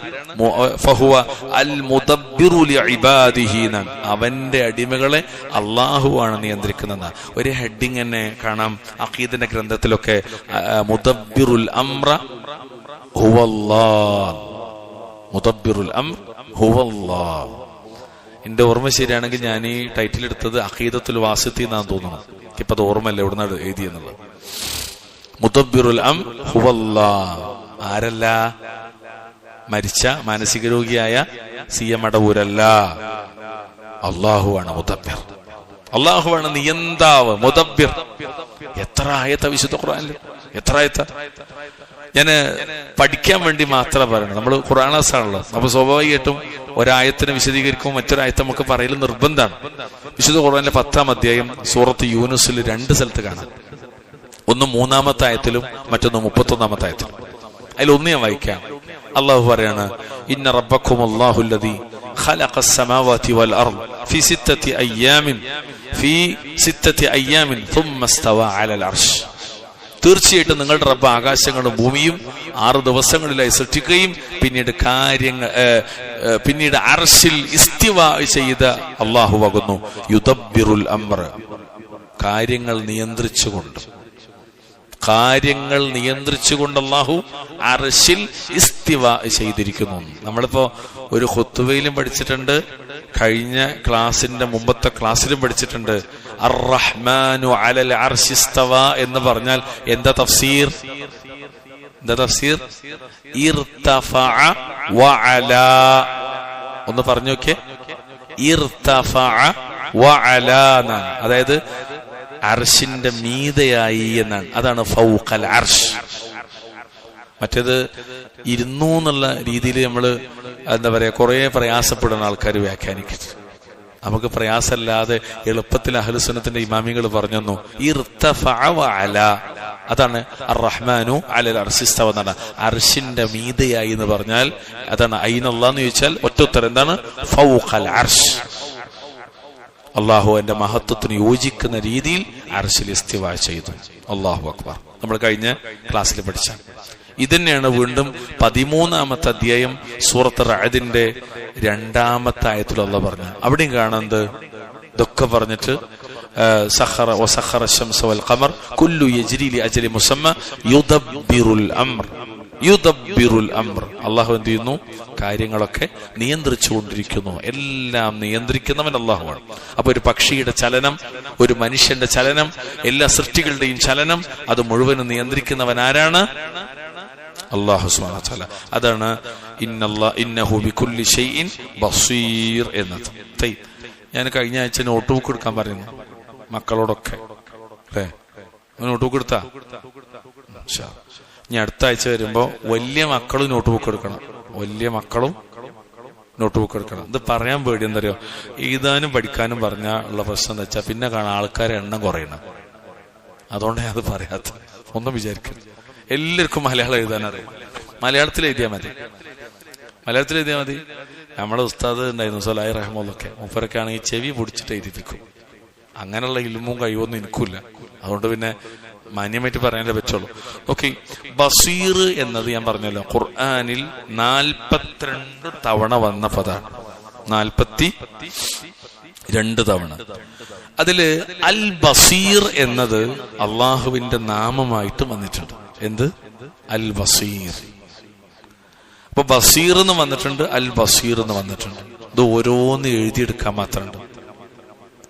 ഫഹുവ അൽ മുദബ്ബിറു ലിഇബാദിഹി എന്നാണ്. അവന്റെ അടിമകളെ അള്ളാഹുവാണ് നിയന്ത്രിക്കുന്നതെന്നാണ്. ഒരു ഹെഡിങ് തന്നെ കാണാം അഖീദന്റെ ഗ്രന്ഥത്തിലൊക്കെ, മുദബ്ബിറുൽ അംറ ഹുവല്ലാഹ്. മുദബ്ബിറുൽ അംർ ഹുവല്ലാഹ്. എന്റെ ഓർമ്മ ശരിയാണെങ്കിൽ ഞാൻ ഈ ടൈറ്റിൽ എടുത്തത് അഖീദത്തുൽ വാസിത്തി എന്നാണ് തോന്നുന്നത്. ഇപ്പൊ അത് ഓർമ്മല്ല എവിടുന്നാണ് എഴുതിയെന്നുള്ളത്. മുദബ്ബിറുൽ അംർ ഹുവല്ലാഹ്. ആരല്ല? മരിച്ച മാനസിക രോഗിയായ CM അടവൂരല്ല, അള്ളാഹുവാണ് മുദബ്ബിർ. അള്ളാഹുവാണ് നിയന്താവ്, മുദബ്ബിർ. എത്ര ആയത്ത വിശുദ്ധ ഖുർആനിൽ, എത്ര ആയത്ത! ഞാന് പഠിക്കാൻ വേണ്ടി മാത്രം പറയണം. നമ്മൾ ഖുർആനാണല്ലോ, അപ്പൊ സ്വാഭാവികമായിട്ടും ഒരായത്തിനെ വിശദീകരിക്കുമ്പോൾ മറ്റൊരായത്ത് നമുക്ക് പറയൽ നിർബന്ധമാണ്. വിശുദ്ധ ഖുർആനിലെ 10-ാം അധ്യായം സൂറത്ത് യൂനുസിൽ 2 സ്ഥലത്ത് കാണാം. ഒന്ന് 3-ാമത്തെ ആയത്തിലും മറ്റൊന്ന് 31-ാമത്തെ ആയത്തിലും. അതിലൊന്ന് ഞാൻ വായിക്കാം. അള്ളാഹു പറയാണ്, ഇന്ന റബ്ബക്കുമുല്ലാഹു അല്ലദീ ഖലഖസ് സമാവാതി വൽ അർദ് ഫീ സിത്തത്തി അയ്യാമിൻ തുമ്മ ഇസ്തവാ അലൽ അർശ്. തീർച്ചയായിട്ടും നിങ്ങളുടെ റബ്ബ് ആകാശങ്ങളും ഭൂമിയും 6 ദിവസങ്ങളിലായി സൃഷ്ടിക്കുകയും പിന്നീട് അർശിൽ ഇസ്തിവാ ചെയ്ത അള്ളാഹുവാകുന്നു. യുദബ്ബിറുൽ അംർ, കാര്യങ്ങൾ നിയന്ത്രിച്ചുകൊണ്ട് അള്ളാഹു അർശിൽ ഇസ്തിവാ ചെയ്തിരിക്കുന്നു. നമ്മളിപ്പോ ഒരു ഖുത്ബയിലും പഠിച്ചിട്ടുണ്ട്, കഴിഞ്ഞ ക്ലാസിന്റെ മുമ്പത്തെ ക്ലാസ്സിലും പഠിച്ചിട്ടുണ്ട്. അർ-റഹ്മാനു അലൽ അർശി ഇസ്തവാ എന്ന് പറഞ്ഞാൽ എന്താ തഫ്സീർ? ഇർതഫഅ വഅലാ. ഒന്ന് പറഞ്ഞു നോക്കിയേ. ഇർതഫഅ വഅലാ എന്നാണ്, അതായത് അർശിന്റെ മീതയായി എന്നാണ്. അതാണ് ഫൗഖൽ അർശ്. മറ്റേത് ഇരുന്നു എന്നുള്ള രീതിയിൽ നമ്മള് എന്താ പറയാ, കുറെ പ്രയാസപ്പെടുന്ന ആൾക്കാർ വ്യാഖ്യാനിക്കും. നമുക്ക് പ്രയാസമല്ലാതെ എളുപ്പത്തിൽ അഹ്ലുസുന്നത്തിന്റെ ഇമാമികൾ പറഞ്ഞു ഇർതഫഅ വഅലാ. അതാണ് അർ-റഹ്മാനു അലൽ അർശി ഇസ്തവ എന്നാണ്. അർശിന്റെ മീതയായി എന്ന് പറഞ്ഞാൽ അതാണ്. അയ്നല്ലാഹ് എന്ന് ചോദിച്ചാൽ ഒറ്റ ഉത്തരം എന്താണ്? ഫൗഖൽ അർശ്. അള്ളാഹു എന്റെ മഹത്വത്തിന് യോജിക്കുന്ന രീതിയിൽ അർശിൽ ഇസ്തിവാ ചെയ്തു. അല്ലാഹു അക്ബർ. നമ്മൾ കഴിഞ്ഞ ക്ലാസ്സിൽ പഠിച്ച ഇതന്നെയാണ് വീണ്ടും 13-ാമത്തെ അധ്യായം സൂറത്ത് റഅദിന്റെ 2-ാമത്തെ ആയത്തിൽ അല്ലാഹു പറഞ്ഞു. അവിടെയും കാണുന്നത് ഇതൊക്കെ പറഞ്ഞിട്ട് സഖറ വസഖറ ശംസ വൽ ഖമർ കുല്ലു യജ്രി ലി അജ്ലി മുസമ്മ യുദബ്ബിറുൽ അംർ. അള്ളാഹു എന്ത് ചെയ്യുന്നു? കാര്യങ്ങളൊക്കെ നിയന്ത്രിച്ചുകൊണ്ടിരിക്കുന്നു. എല്ലാം നിയന്ത്രിക്കുന്നവൻ അള്ളാഹുവാണ്. അപ്പൊ ഒരു പക്ഷിയുടെ ചലനം, ഒരു മനുഷ്യന്റെ ചലനം, എല്ലാ സൃഷ്ടികളുടെയും ചലനം, അത് മുഴുവനും നിയന്ത്രിക്കുന്നവൻ ആരാണ്? അല്ലാഹു സുബ്ഹാനഹു വ തആല. അതാണ് ഇന്നഹു ബികുല്ലി ഷൈഇൻ ബസീർ എന്നത്. ഞാൻ കഴിഞ്ഞ ആഴ്ച നോട്ട് ബുക്ക് എടുക്കാൻ പറയുന്നു മക്കളോടൊക്കെ, അല്ലേ? നോട്ട് ബുക്ക് എടുത്താ? ഇനി അടുത്ത ആഴ്ച വരുമ്പോ വലിയ മക്കളും നോട്ട് ബുക്ക് എടുക്കണം. ഇത് പറയാൻ പേടി എന്തറിയോ, എഴുതാനും പഠിക്കാനും പറഞ്ഞാൽ ഉള്ള പ്രശ്നം എന്താ വെച്ചാൽ പിന്നെ കാണാൻ ആൾക്കാരെ എണ്ണം കുറയണം. അതുകൊണ്ടാണ് അത് പറയാത്തത്. ഒന്നും വിചാരിക്കരുത്. എല്ലാവർക്കും മലയാളം എഴുതാൻ അറിയാം. മലയാളത്തിൽ എഴുതിയാൽ മതി. നമ്മുടെ ഉസ്താദ് ഉണ്ടായിരുന്നു സലാഹി റഹ്മൊക്കെ, മൂപ്പരൊക്കെ ആണെങ്കിൽ ചെവി പൊടിച്ചിട്ട് എഴുതിപ്പിക്കും. അങ്ങനെയുള്ള ഇൽമും കഴിവൊന്നും എനിക്കില്ല. അതുകൊണ്ട് പിന്നെ മാന്യമായിട്ട് പറയാനേ പറ്റുള്ളൂ. ഓക്കെ, ബസീർ എന്നത് ഞാൻ പറഞ്ഞല്ലോ ഖുർആനിൽ 42 തവണ വന്ന പദാണ്. 42 തവണ. അതില് അൽ ബസീർ എന്നത് അള്ളാഹുവിന്റെ നാമമായിട്ട് വന്നിട്ടുണ്ട്. എന്ത്? അൽ ബസീർ. അപ്പൊ ബസീർ എന്ന് വന്നിട്ടുണ്ട്, അൽ ബസീർ എന്ന് വന്നിട്ടുണ്ട്. ഇത് ഓരോന്ന് എഴുതിയെടുക്കാൻ മാത്രമുണ്ട്.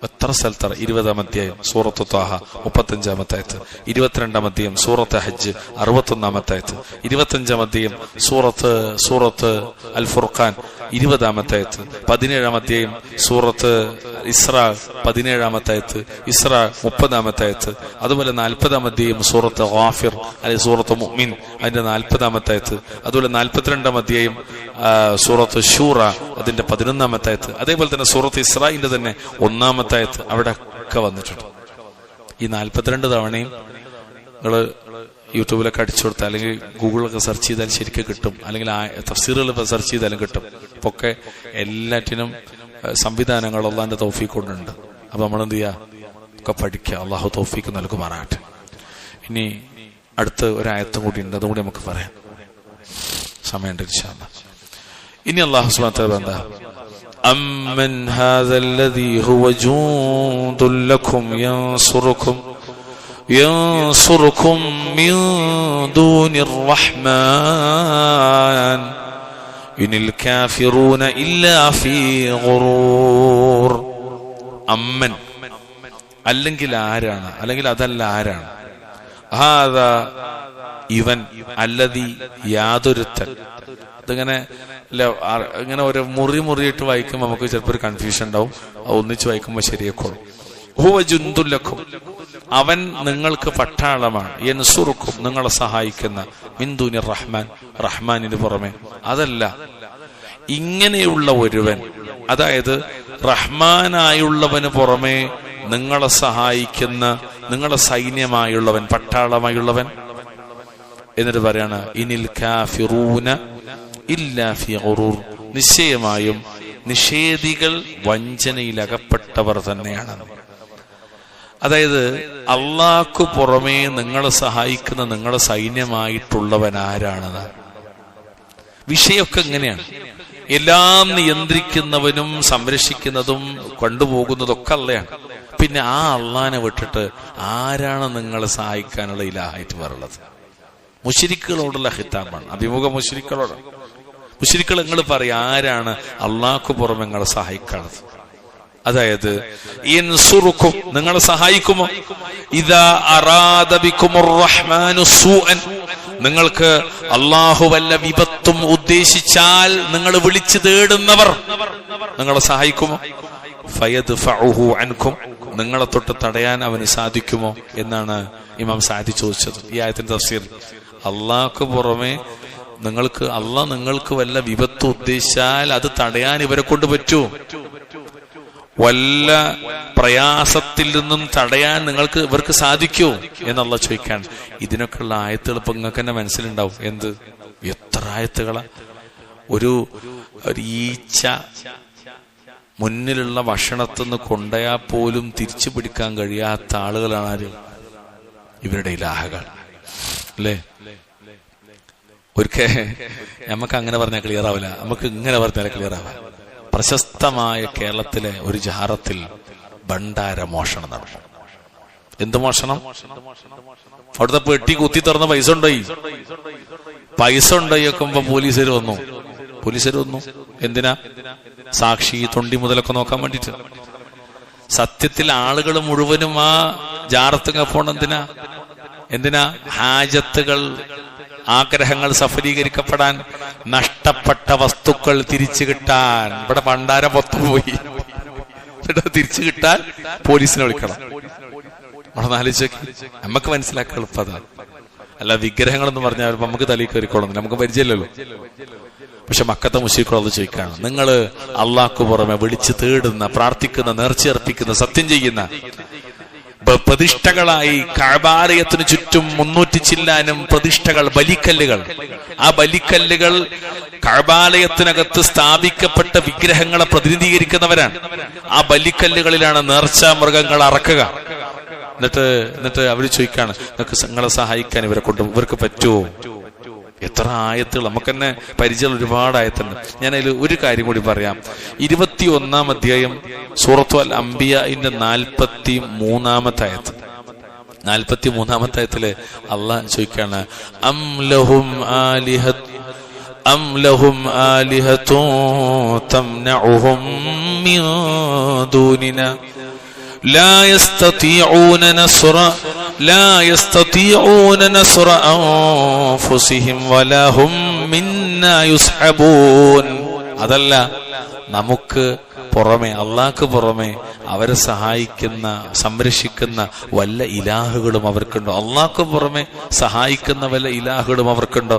എത്ര സ്ഥലത്താണ്? 20-ാം അധ്യായം സൂറത്ത് ത്വാഹ 35-ാമത്തെ ആയത്ത്, 22-ാം അധ്യായം സൂറത്ത് ഹജ്ജ് 61-ാമത്തെ ആയത്ത്, 25-ാം അധ്യായം സൂറത്ത് അൽ ഫുർഖാൻ 20-ാമത്തെ ആയത്ത്, 17-ാം അധ്യായം സൂറത്ത് ഇസ്രാ 17-ാമത്തെ ആയത്ത്, ഇസ്രാ 30-ാമത്തെ ആയത്ത്, അതുപോലെ 40-ാം അധ്യായം സൂറത്ത് ഗാഫിർ അല്ലെങ്കിൽ സൂറത്ത് മുഅ്മിൻ അതിന്റെ 40-ാമത്തെ ആയത്ത്, അതുപോലെ 42-ാം അധ്യായം സൂറത്ത് ഷൂറ അതിന്റെ 11-ാമത്തെ ആയത്ത്, അതേപോലെ തന്നെ സൂറത്ത് ഇസ്രായിന്റെ തന്നെ 1-ാമത്തെ ആയത്ത് അവിടെ ഒക്കെ വന്നിട്ടുണ്ട്. ഈ 42 തവണയും നിങ്ങൾ യൂട്യൂബിലൊക്കെ അടിച്ചു കൊടുത്താൽ അല്ലെങ്കിൽ ഗൂഗിളൊക്കെ സെർച്ച് ചെയ്താൽ ശരിക്കും കിട്ടും, അല്ലെങ്കിൽ തഫ്സീറുകൾ സെർച്ച് ചെയ്താലും കിട്ടും. ഇപ്പൊ ഒക്കെ എല്ലാറ്റിനും സംവിധാനങ്ങൾ അള്ളാന്റെ തൗഫീഖ് കൊണ്ടുണ്ട്. അപ്പൊ നമ്മളെന്ത് ചെയ്യാ? ഒക്കെ പഠിക്കുക. അള്ളാഹു തൗഫീഖ് നൽകുമാറാകട്ടെ. ഇനി അടുത്ത ഒരായത്തും കൂടി ഉണ്ട്, അതും കൂടി നമുക്ക് പറയാം, സമയമുണ്ട് ഇൻഷാ അല്ലാഹ്. ഇനി അള്ളാഹു സുബ്ഹാനഹു വ തആല എന്താ? അമ്മൻ ഹാദല്ലദീ ഹുവ ജൂദുൻ ലക്കും യൻസുറുക്കും മിൻ ദൂനിർ റഹ്മാൻ ഇനിൽ കാഫിറൂന ഇല്ലാ ഫീ ഗുറൂർ. അമ്മൻ അല്ലെങ്കിൽ ആരാണ്, അല്ലെങ്കിൽ അതല്ല ആരാണ്? ഹാദാ ഇവൻ, അല്ലദീ യാതൊരുത്തൻ. അതിങ്ങനെ ഇങ്ങനെ ഒരു മുറിയിട്ട് വായിക്കുമ്പോൾ നമുക്ക് ചിലപ്പോൾ ഒരു കൺഫ്യൂഷൻ ഉണ്ടാവും. ഒന്നിച്ച് വായിക്കുമ്പോൾ ശരിയാക്കോളും. ഹുവ ജുന്ദുൻ ലക്കും, അവൻ നിങ്ങൾക്ക് പട്ടാളമാണ്. യൻസുറുക്കും, നിങ്ങളെ സഹായിക്കുന്ന. മിൻ ദൂനി റഹ്മാൻ, റഹ്മാനിന് പുറമെ. അതല്ല, ഇങ്ങനെയുള്ള ഒരുവൻ, അതായത് റഹ്മാനായുള്ളവന് പുറമെ നിങ്ങളെ സഹായിക്കുന്ന, നിങ്ങളെ സൈന്യമായുള്ളവൻ, പട്ടാളമായുള്ളവൻ. എന്നിട്ട് പറയാണ് ഇനിൽ കാഫിറൂന ഇല്ലാ ഫീ ഗുറൂർ, നിശ്ചയമായും നിഷേധികൾ വഞ്ചനയിലകപ്പെട്ടവർ തന്നെയാണ്. അതായത് അള്ളാഹ്ക്കു പുറമേ നിങ്ങളെ സഹായിക്കുന്ന നിങ്ങളെ സൈന്യമായിട്ടുള്ളവൻ ആരാണെന്ന്. വിഷയമൊക്കെ എങ്ങനെയാണ്? എല്ലാം നിയന്ത്രിക്കുന്നവനും സംരക്ഷിക്കുന്നതും കൊണ്ടുപോകുന്നതൊക്കെ അള്ളയാണ്. പിന്നെ ആ അള്ളാനെ വിട്ടിട്ട് ആരാണ് നിങ്ങളെ സഹായിക്കാനുള്ള ഇലാഹായിട്ട് പറയുള്ളത്? മുശ്രിക്കുകളോടുള്ള ഹിതാബാണ്, അഭിമുഖ മുശ്രിക്കുകളോട്. മുശ്രിക്കുകൾ നിങ്ങൾ പറയും, ആരാണ് അള്ളാഹ്ക്കു പുറമെ നിങ്ങളെ സഹായിക്കാണത്? അതായത് യൻസുറുക്കും, നിങ്ങളെ സഹായിക്കുമോ? ഇദാ അറാദ ബികുമുർ റഹ്മാനു സൂഅൻ, നിങ്ങൾക്ക് അള്ളാഹു വല്ല വിപത്തും ഉദ്ദേശിച്ചാൽ നിങ്ങൾ വിളിച്ചു തേടുന്നവർ നിങ്ങളെ സഹായിക്കുമോ? ഫയദ്ഫഉഹു അൻകും, നിങ്ങളെ തൊട്ട് തടയാൻ അവന് സാധിക്കുമോ എന്നാണ് ഇമാം സഅദി ചോദിച്ചത് ഈ ആയത്തിന്റെ തഫ്സീർ. അള്ളാഹ്ക്ക് പുറമെ നിങ്ങൾക്ക് വല്ല വിപത്ത് ഉദ്ദേശിച്ചാൽ അത് തടയാൻ ഇവരെ കൊണ്ട് പറ്റുമോ? വല്ല പ്രയാസത്തിൽ നിന്നും തടയാൻ ഇവർക്ക് സാധിക്കുമോ എന്നുള്ള ചോദിക്കാൻ. ഇതിനൊക്കെയുള്ള ആയത്തുകൾ ഇപ്പൊ നിങ്ങൾക്ക് തന്നെ മനസ്സിലുണ്ടാവും. എന്ത് എത്ര ആയത്തുകളാ! ഒരു ഈച്ച മുന്നിലുള്ള ഭക്ഷണത്തിന്ന് കൊണ്ടയാൽ പോലും തിരിച്ചു പിടിക്കാൻ കഴിയാത്ത ആളുകളാണ് ആര്? ഇവരുടെ ഇലാഹകൾ അല്ലേ? ഒരിക്കൽ നമുക്ക് അങ്ങനെ പറഞ്ഞാൽ ക്ലിയർ ആവില്ല, നമുക്ക് ഇങ്ങനെ പറഞ്ഞാൽ ക്ലിയർ ആവാം. പ്രശസ്തമായ കേരളത്തിലെ ഒരു ജാറത്തിൽ ഭണ്ഡാര മോഷണം നടന്നു. എന്ത് മോഷണം? അവിടുത്തെ പെട്ടി കുത്തി തുറന്ന് പൈസ ഉണ്ടായി വെക്കുമ്പോ പോലീസുകാർ വന്നു. എന്തിനാ? സാക്ഷി തൊണ്ടി മുതലൊക്കെ നോക്കാൻ വേണ്ടിട്ട്. സത്യത്തിൽ ആളുകൾ മുഴുവനും ആ ജാറത്തുക പോണം എന്തിനാ? ഹാജത്തുകൾ, ആഗ്രഹങ്ങൾ സഫലീകരിക്കപ്പെടാൻ, നഷ്ടപ്പെട്ട വസ്തുക്കൾ തിരിച്ചു കിട്ടാൻ. ഇവിടെ ഭണ്ഡാരം പൊത്തുപോയി, തിരിച്ചു കിട്ടാൻ പോലീസിനെ വിളിക്കണം. അവിടെ ആലോചിച്ച് നമുക്ക് മനസ്സിലാക്കാൻ എളുപ്പതാണ്. അല്ല വിഗ്രഹങ്ങളെന്ന് പറഞ്ഞാൽ നമുക്ക് തലയിൽ കയറിക്കോളുന്നില്ല, നമുക്ക് പരിചയമില്ലല്ലോ. പക്ഷെ മക്കത്തെ മുശ്രിക്കുകൾ ചോദിക്കാണ്, നിങ്ങൾ അള്ളാഹ്ക്കു പുറമെ വിളിച്ചു തേടുന്ന, പ്രാർത്ഥിക്കുന്ന, നേർച്ചയർപ്പിക്കുന്ന, സത്യം ചെയ്യുന്ന പ്രതിഷ്ഠകളായി കഅബാലയത്തിനു ചുറ്റും 300 ചില്ലാനും പ്രതിഷ്ഠകൾ, ബലിക്കല്ലുകൾ. ആ ബലിക്കല്ലുകൾ കഅബാലയത്തിനകത്ത് സ്ഥാപിക്കപ്പെട്ട വിഗ്രഹങ്ങളെ പ്രതിനിധീകരിക്കുന്നവരാണ്. ആ ബലിക്കല്ലുകളിലാണ് നേർച്ച മൃഗങ്ങൾ അറക്കുക. എന്നിട്ട് അവര് ചോദിക്കാണ്, നിങ്ങളെ സഹായിക്കാൻ ഇവർക്ക് പറ്റുമോ? എത്ര ആയത്തുകൾ നമുക്ക് തന്നെ പരിചയം, ഒരുപാട് ആയത്തുണ്ട്. ഞാൻ അതിൽ ഒരു കാര്യം കൂടി പറയാം. 21-ാം അധ്യായം സൂറത്തു അൽ അംബിയാഇന്റെ 43-ാമത്തെ ആയത്ത്. 43-ാമത്തെ ആയത്തില് അള്ളാഹ് ചോദിക്കാണ്, അം ലഹും ആലിഹത്തുൻ തംനഉഹും മിൻ ദൂനിനാ لا يستطيعون نصر أنفسهم ولا هم منا يسحبون. അതല്ല, നമുക്ക് പുറമെ, അള്ളാഹ്ക്ക് പുറമെ അവരെ സഹായിക്കുന്ന, സംരക്ഷിക്കുന്ന വല്ല ഇലാഹുകളും അവർക്കുണ്ടോ? അള്ളാഹ്ക്ക് പുറമെ സഹായിക്കുന്ന വല്ല ഇലാഹുകളും അവർക്കുണ്ടോ?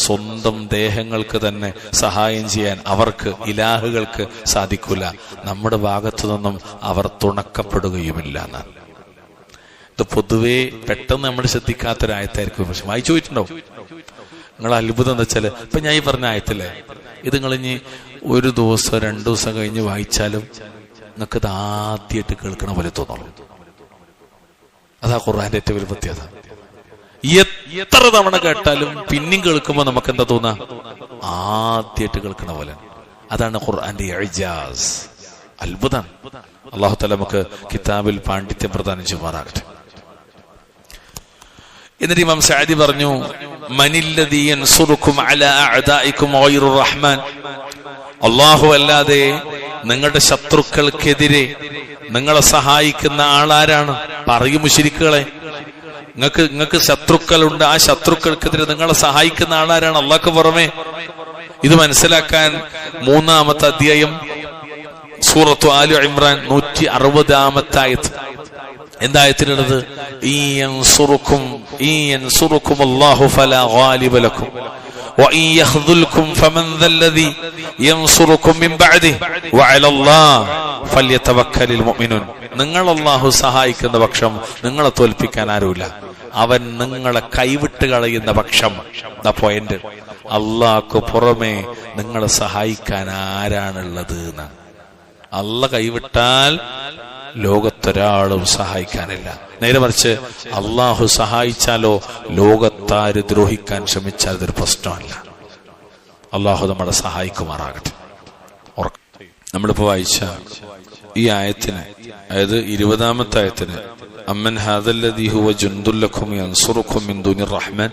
സ്വന്തം ദേഹങ്ങൾക്ക് തന്നെ സഹായം ചെയ്യാൻ അവർക്ക്, ഇലാഹുകൾക്ക് സാധിക്കില്ല. നമ്മുടെ ഭാഗത്തു നിന്നും അവർ തുണക്കപ്പെടുകയുമില്ല എന്നാണ്. ഇത് പൊതുവെ പെട്ടെന്ന് നമ്മൾ ശ്രദ്ധിക്കാത്തൊരായത്തായിരിക്കും. പക്ഷെ വായിച്ചു പോയിട്ടുണ്ടാവും. നിങ്ങൾ അത്ഭുതം എന്താ വെച്ചാല്, ഇപ്പൊ ഞാൻ ഈ പറഞ്ഞ ആയത്തില്ലേ, ഇത് നിങ്ങളിഞ്ഞ് 1 ദിവസം 2 ദിവസം കഴിഞ്ഞ് വായിച്ചാലും നിങ്ങൾക്ക് ഇത് ആദ്യമായിട്ട് കേൾക്കണ പോലെ തോന്നുള്ളൂ. അതാ ഖുർആന്റെ ഏറ്റവും വലിയ പ്രത്യേകത. എത്ര തവണ കേട്ടാലും പിന്നെയും കേൾക്കുമ്പോ നമുക്ക് എന്താ തോന്നാ? ആദ്യമായിട്ട് കേൾക്കണ പോലെ. അതാണ് ഖുർആന്റെ ഇഅ്ജാസ്, അത്ഭുതം. അല്ലാഹു തആല നമുക്ക് കിതാബിൽ പാണ്ഡിത്യം പ്രദാനം ചെയ്യുമാറാകട്ടെ. എന്നിട്ട് ഇമാം സഅദി പറഞ്ഞു, മനില്ലദീ യൻസുറുക്കും അലാ അഅദാഇക്കും ഗൈറുർ റഹ്മാൻ, അല്ലാഹു അല്ലാതെ നിങ്ങളുടെ ശത്രുക്കൾക്കെതിരെ നിങ്ങളെ സഹായിക്കുന്ന ആളാരാണ്? പറയും മുശ്രിക്കുകളെ, നിങ്ങൾക്ക് ശത്രുക്കളുണ്ട്, ആ ശത്രുക്കൾക്കെതിരെ നിങ്ങളെ സഹായിക്കുന്ന ആളാരാണ്? അല്ലാഹുക്ക് പുറമെ. ഇത് മനസ്സിലാക്കാൻ 3-ാമത്തെ അധ്യായം സൂറത്തു ആലു ഇമ്രാൻ 160-ാമത്തെ ആയത്ത്. എന്തായത്തിനുള്ളത്? ഇൻസുറുക്കും അല്ലാഹു ഫലാ ഗാലിബ ലക്കും വഇൻ യഖ്ദുൽക്കും ഫമൻ ദല്ലദി യൻസുറുക്കും മിൻ ബഅദി വഅലല്ലാഹി ഫല്യതവക്കലിൽ മുഅ്മിനൂൻ. നിങ്ങൾ അല്ലാഹു സഹായിക്കുന്ന പക്ഷം നിങ്ങളെ തോൽപ്പിക്കാൻ ആരുമില്ല. അവൻ നിങ്ങളെ കൈവിട്ട് കളയുന്ന പക്ഷം, ദാ പോയിന്റ്, അല്ലാഹുക്ക് പുറമെ നിങ്ങളെ സഹായിക്കാൻ ആരാണുള്ളത് എന്നാണ്. അല്ലാഹ് കൈവിട്ടാൽ ലോകത്തൊരാളും സഹായിക്കാനില്ല. നേരെ മറിച്ച് അള്ളാഹു സഹായിച്ചാലോ ലോകത്താര് ദ്രോഹിക്കാൻ ശ്രമിച്ചാൽ ഇതൊരു പ്രശ്നമല്ല. അള്ളാഹു നമ്മളെ സഹായിക്കുമാറാകട്ടെ. നമ്മളിപ്പോ വായിച്ച ഈ ആയത്തിന്, അതായത് 20-ാമത്തെ ആയത്തിന്, അമ്മൻ ഹാദല്ലദീ ഹുവ ജുൻദുൽ ലക്കും യൻസുറുക്കും മിൻ ദൂനിർ റഹ്മാൻ